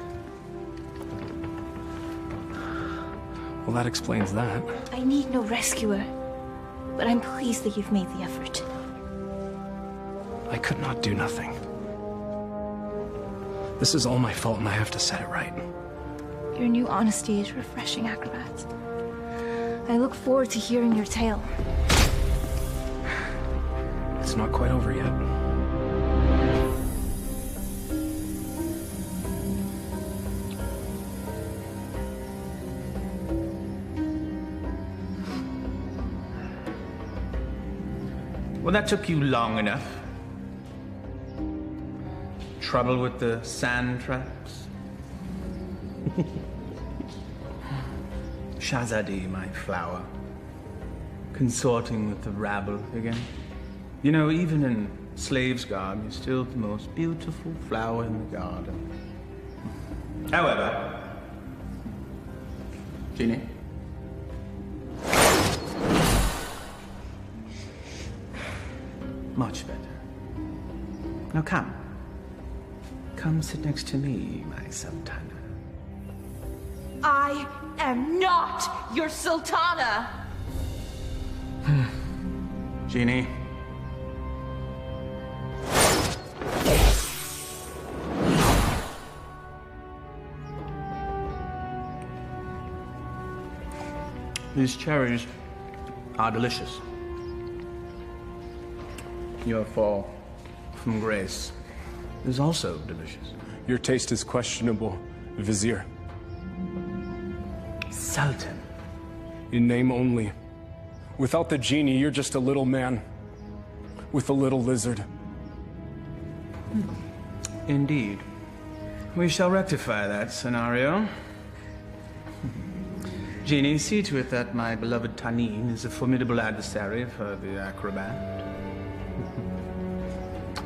S5: Well, that explains that.
S3: I need no rescuer, but I'm pleased that you've made the effort.
S5: I could not do nothing. This is all my fault, and I have to set it right.
S3: Your new honesty is refreshing, acrobat. I look forward to hearing your tale.
S5: It's not quite over yet.
S2: Well, that took you long enough. Trouble with the sand traps? Shahzadi, my flower. Consorting with the rabble again. You know, even in slave's garb, you're still the most beautiful flower in the garden. However, Genie? Much better. Now come. Come sit next to me, my Sultana.
S16: I am not your Sultana!
S2: Genie. These cherries are delicious. Your fall from grace is also delicious.
S5: Your taste is questionable, Vizier.
S2: Sultan,
S5: In name only. Without the genie, you're just a little man. With a little lizard.
S4: Indeed. We shall rectify that scenario. Genie, see to it that my beloved Tanin is a formidable adversary for the acrobat.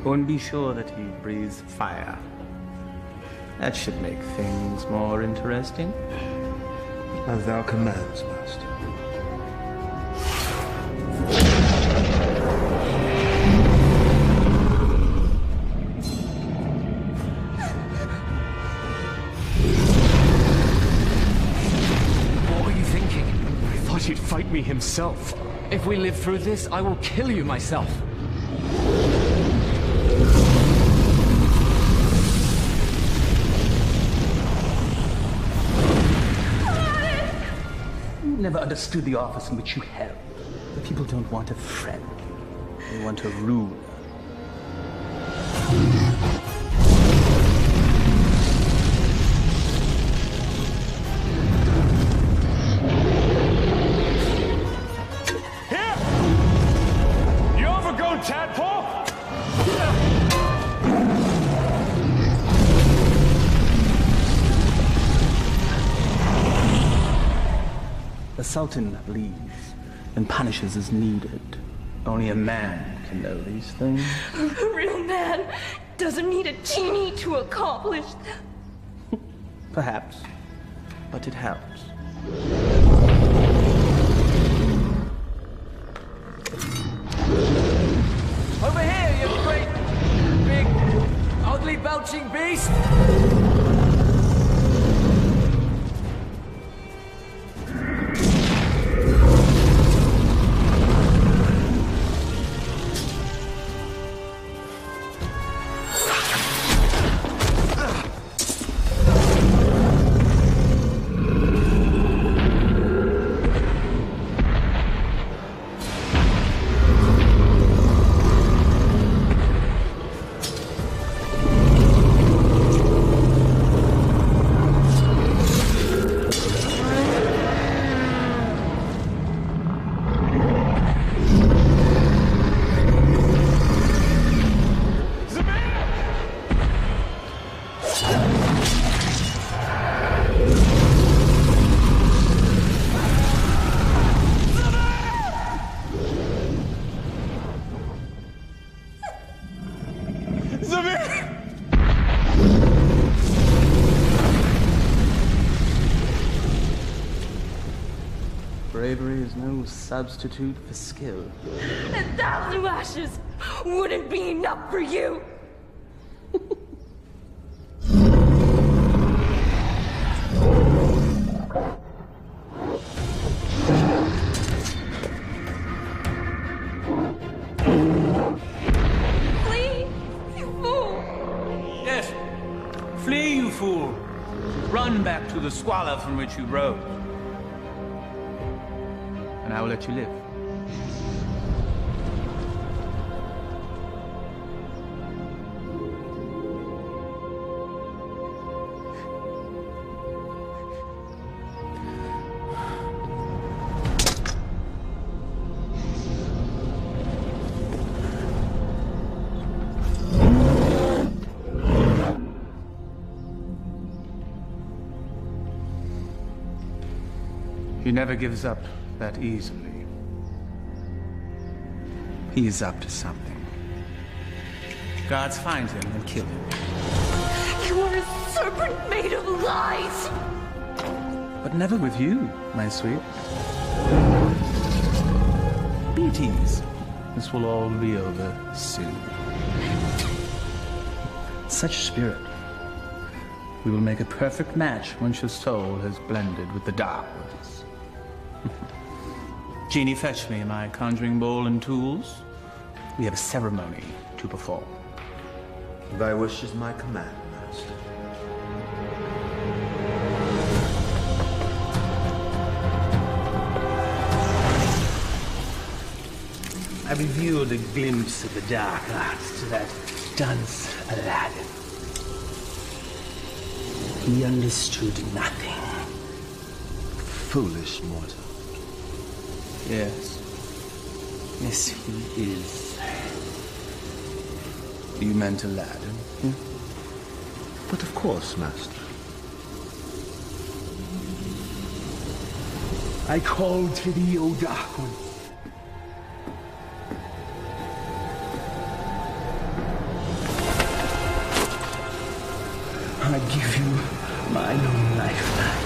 S4: And be sure that he breathes fire. That should make things more interesting.
S11: As thou commands, master.
S17: What were you thinking? I thought he'd fight me himself. If we live through this, I will kill you myself.
S2: Never understood the office in which you held. The people don't want a friend. They want a ruler.
S12: Here! You overgrown tadpole!
S2: The Sultan leads and punishes as needed. Only a man can know these things.
S14: A real man doesn't need a genie to accomplish that.
S2: Perhaps, but it helps.
S17: Over here, you great, big, ugly, belching beast!
S2: Bravery is no substitute for skill.
S14: 1,000 lashes wouldn't be enough for you. Flee, you fool!
S4: Yes. Flee, you fool. Run back to the squalor from which you rose. And I will let you live. He never gives up that easily. He's up to something. Guards find him and kill him.
S14: You are a serpent made of lies!
S2: But never with you, my sweet. Be at ease. This will all be over soon. Such spirit. We will make a perfect match once your soul has blended with the dark ones. Genie, fetch me my conjuring bowl and tools. We have a ceremony to perform.
S11: Thy wish is my command, master.
S2: I revealed a glimpse of the dark arts to that dunce Aladdin. He understood nothing.
S11: Foolish mortal.
S2: Yes. Yes, he is. You meant Aladdin?
S11: Yeah. But of course, Master.
S2: I call to thee, O Dark One. I give you my own lifeline.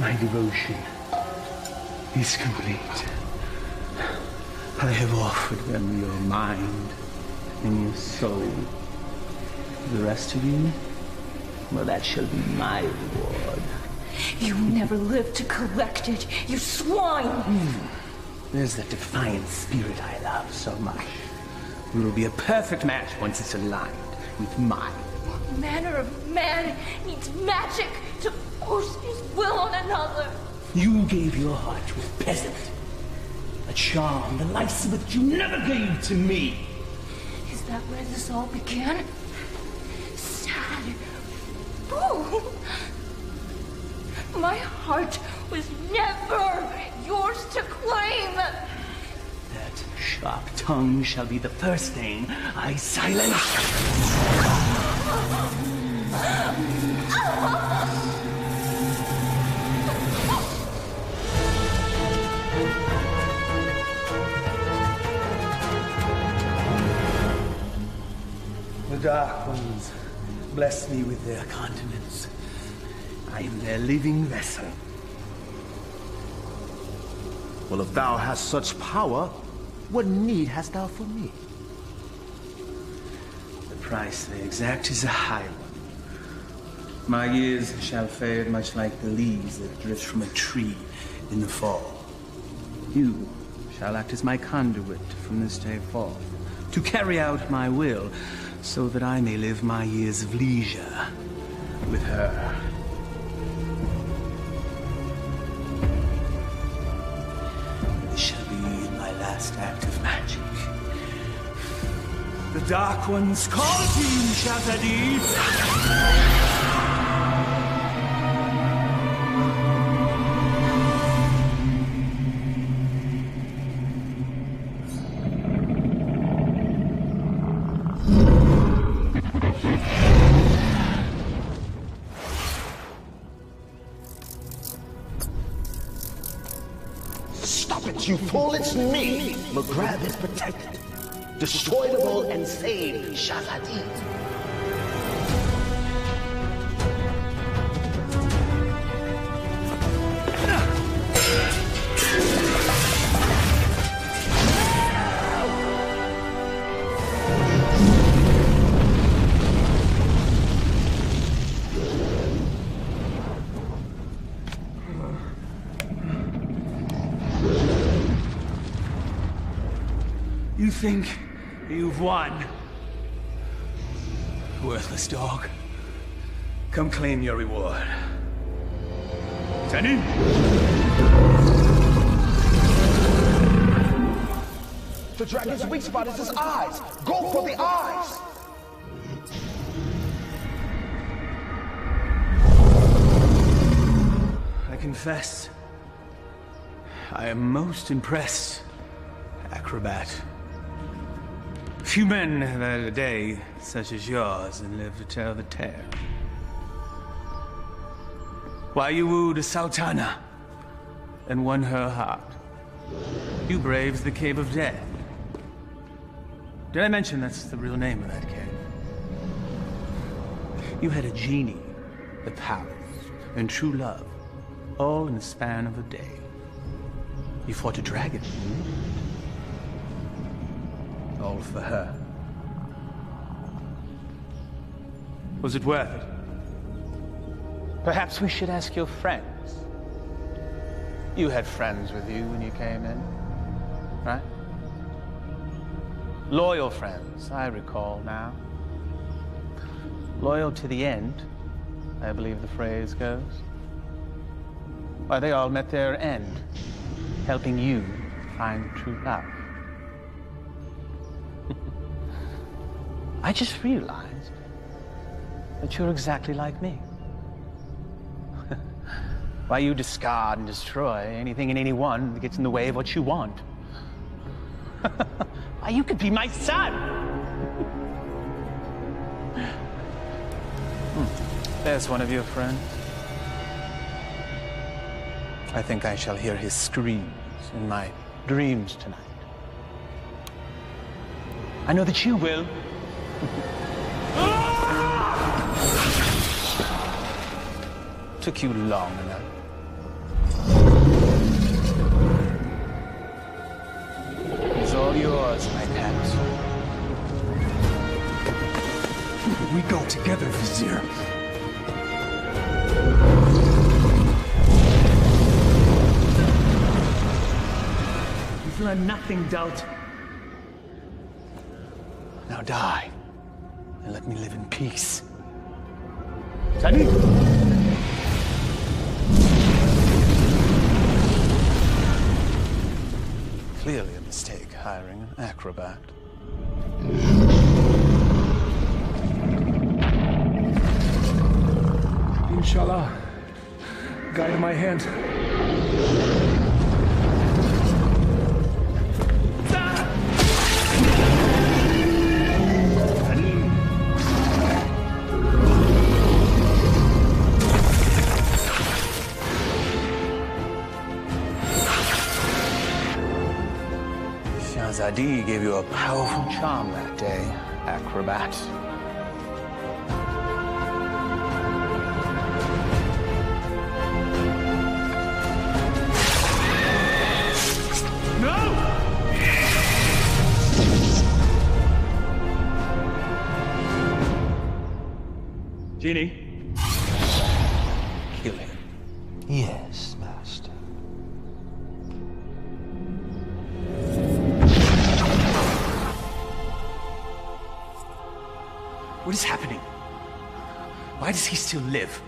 S2: My devotion is complete. I have offered them your mind and your soul. The rest of you, well, that shall be my reward.
S16: You never lived to collect it, you swine!
S2: There's that defiant spirit I love so much. We will be a perfect match once it's aligned with mine.
S16: What manner of man needs magic to force his will on another?
S2: You gave your heart to a peasant. A charm the likes of which you never gave to me.
S16: Is that where this all began? Sad. Fool! My heart was never yours to claim!
S2: That sharp tongue shall be the first thing I silence. The Dark Ones bless me with their continence. I am their living vessel.
S11: Well, if thou hast such power, what need hast thou for me?
S2: The price they exact is a high one. My years shall fade much like the leaves that drift from a tree in the fall. You shall act as my conduit from this day forth, to carry out my will, so that I may live my years of leisure with her. This shall be my last act of magic. The Dark Ones call to you, Shazadi!
S11: You fool, it's me! McGrath is protected. Destroy them all and save Shazadi.
S2: You think you've won? Worthless dog. Come claim your reward. Tenny?
S11: The dragon's weak spot is his eyes. Go for the eyes!
S2: I confess, I am most impressed, acrobat. Few men have had a day such as yours and live to tell the tale. Why you wooed a sultana and won her heart. You braved the Cave of Death. Did I mention that's the real name of that cave? You had a genie, the palace, and true love, all in the span of a day. You fought a dragon. All for her. Was it worth it? Perhaps we should ask your friends. You had friends with you when you came in, right? Loyal friends, I recall now. Loyal to the end, I believe the phrase goes. Why, they all met their end, helping you find true love. I just realized that you're exactly like me.
S4: Why you discard and destroy anything and anyone that gets in the way of what you want? Why, you could be my son! There's one of your friends. I think I shall hear his screams in my dreams tonight. I know that you will. Took you long enough. It's all yours, my pet.
S2: We go together, Vizier.
S4: You've learned nothing, doubt. Now die, and let me live in peace. Sadi! Clearly a mistake hiring an acrobat.
S2: Inshallah, guide my hand.
S4: Zadi gave you a powerful charm that day, acrobat.
S2: No!
S4: Genie.
S10: Kill him.
S1: Yes, Master.
S2: What is happening? Why does he still live?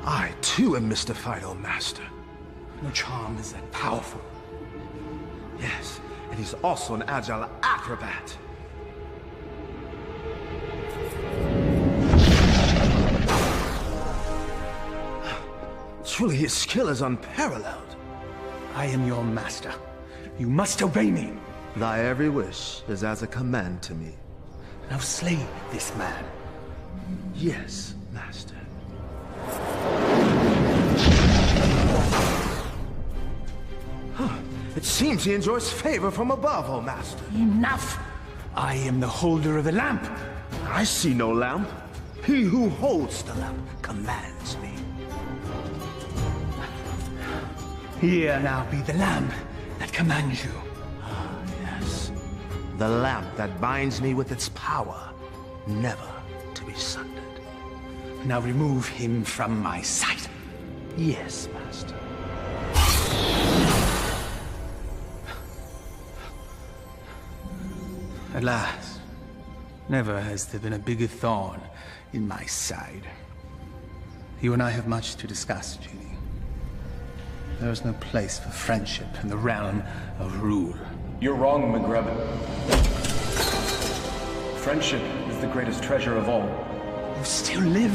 S11: I, too, am mystified, O Master.
S2: No charm is that powerful.
S11: Yes, and he's also an agile acrobat. Truly, his skill is unparalleled.
S2: I am your master. You must obey me.
S11: Thy every wish is as a command to me.
S2: Now slay this man.
S11: Yes, Master. It seems he enjoys favor from above, O Master.
S2: Enough! I am the holder of the lamp.
S11: I see no lamp. He who holds the lamp commands me.
S2: Here now be the lamp that commands you.
S11: Ah, yes. The lamp that binds me with its power, never to be sundered.
S2: Now remove him from my sight.
S11: Yes, Master.
S2: Alas, never has there been a bigger thorn in my side. You and I have much to discuss, Genie. There is no place for friendship in the realm of rule.
S18: You're wrong, Negahban. Friendship is the greatest treasure of all.
S2: You still live.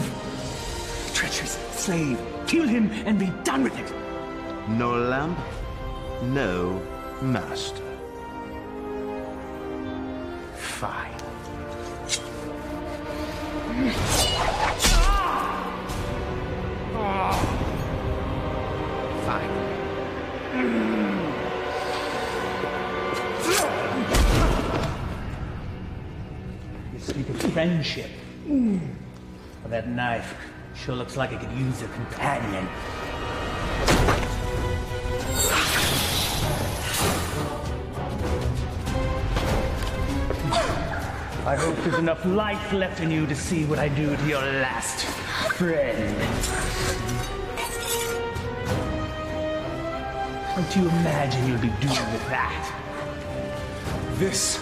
S2: Treacherous slave. Kill him and be done with it.
S11: No lamp, no master. Fine. Fine.
S2: You speak of friendship. Well, that knife sure looks like it could use a companion. I hope there's enough life left in you to see what I do to your last friend. What do you imagine you'll be doing with that?
S18: This.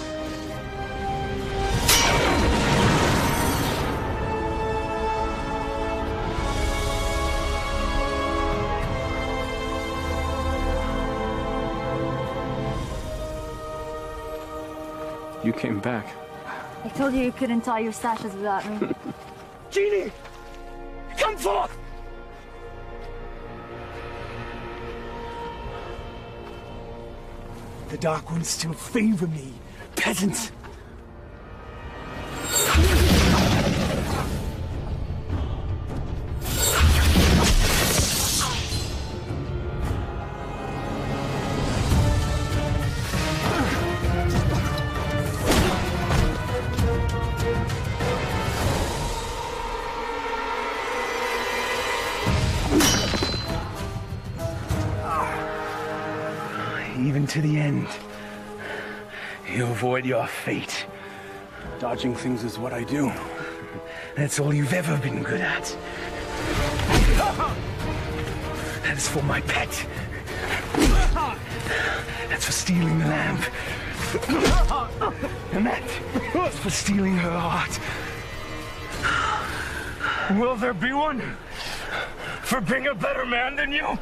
S18: You came back.
S8: I told you couldn't tie your sashes without me.
S2: Genie! Come forth! The Dark Ones still favor me, peasants. Even to the end, you avoid your fate. Dodging things is what I do. That's all you've ever been good at. That is for my pet. That's for stealing the lamp. And that's for stealing her heart. Will there be one for being a better man than you?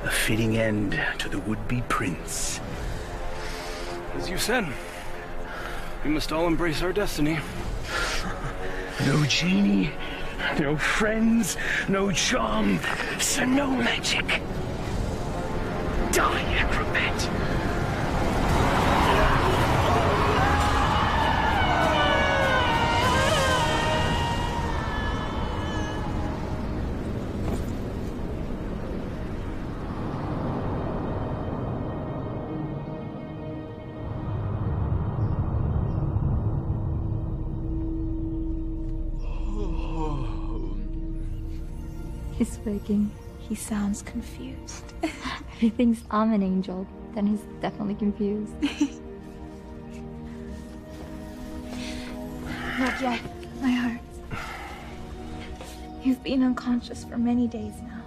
S2: A fitting end to the would-be prince.
S18: As you said, we must all embrace our destiny.
S2: No genie, no friends, no charm, so no magic. Die, acrobat!
S3: He's waking. He sounds confused.
S8: He thinks I'm an angel. Then he's definitely confused.
S3: Not yet. My heart. You've been unconscious for many days now.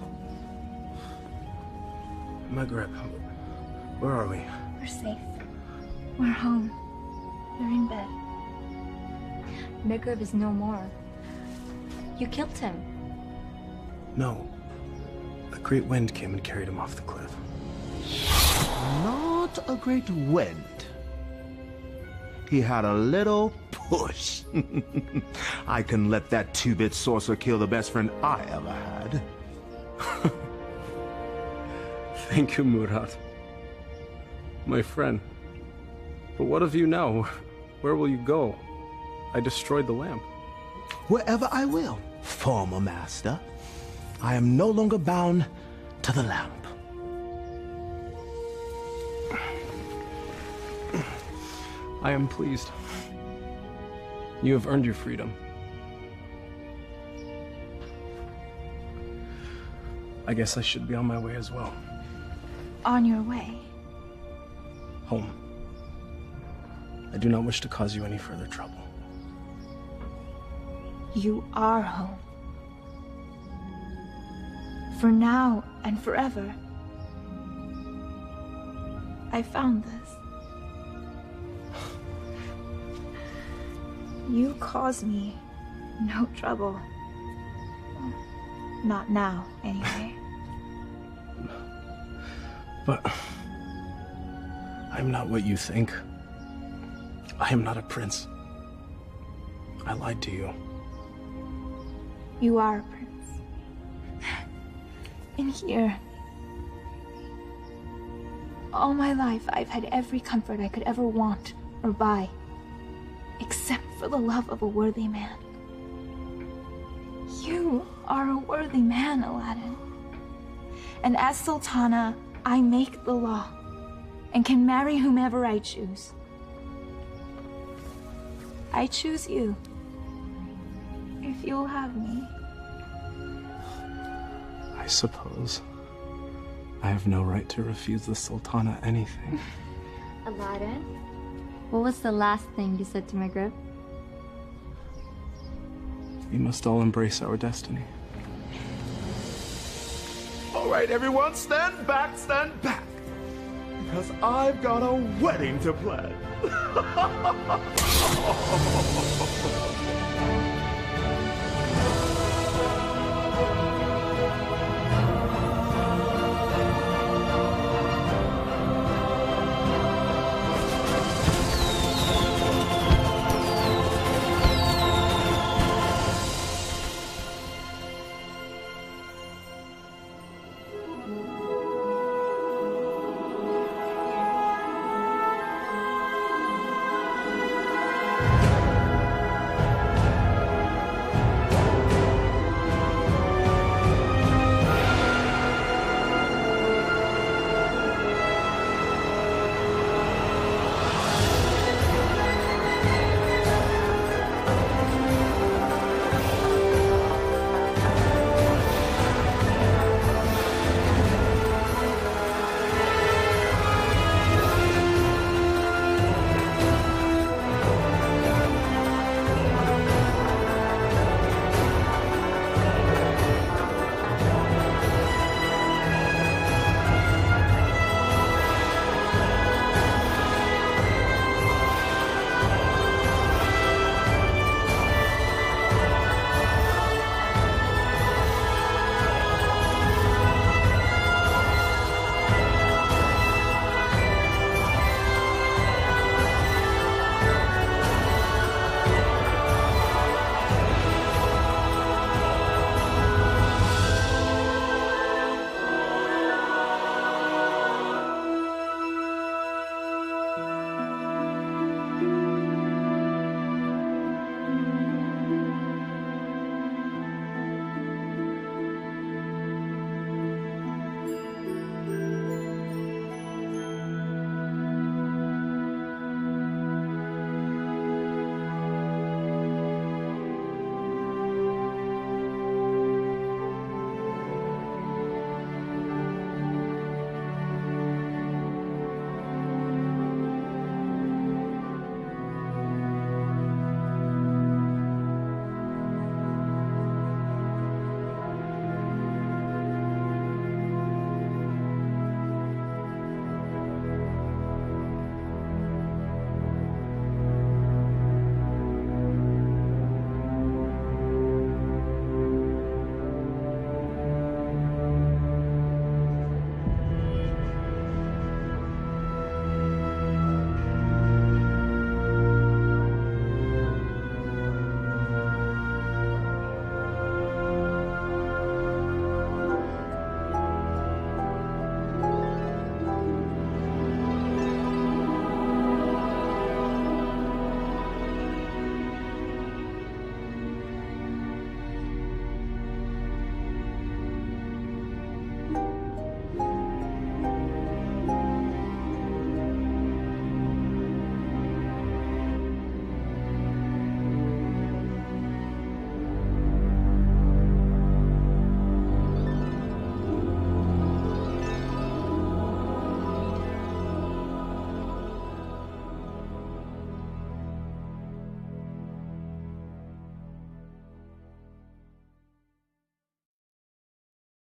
S5: Maghreb, where are we?
S3: We're safe. We're home. You're in bed.
S8: Maghreb is no more. You killed him.
S5: No. A great wind came and carried him off the cliff.
S11: Not a great wind. He had a little push. I can let that two-bit sorcerer kill the best friend I ever had.
S18: Thank you, Murad. My friend. But what of you now? Where will you go? I destroyed the lamp.
S11: Wherever I will, former master. I am no longer bound to the lamp.
S18: I am pleased. You have earned your freedom. I guess I should be on my way as well.
S3: On your way.
S18: Home. I do not wish to cause you any further trouble.
S3: You are home. For now and forever. I found this. You cause me no trouble. Not now, anyway.
S18: But I'm not what you think. I am not a prince. I lied to you.
S3: You are a prince. In here. All my life, I've had every comfort I could ever want or buy. Except for the love of a worthy man. You are a worthy man, Aladdin. And as Sultana, I make the law and can marry whomever I choose. I choose you. If you'll have me.
S18: I suppose I have no right to refuse the Sultana anything.
S8: Aladdin, what was the last thing you said to Maghreb?
S18: We must all embrace our destiny.
S11: All right, everyone, stand back, because I've got a wedding to plan.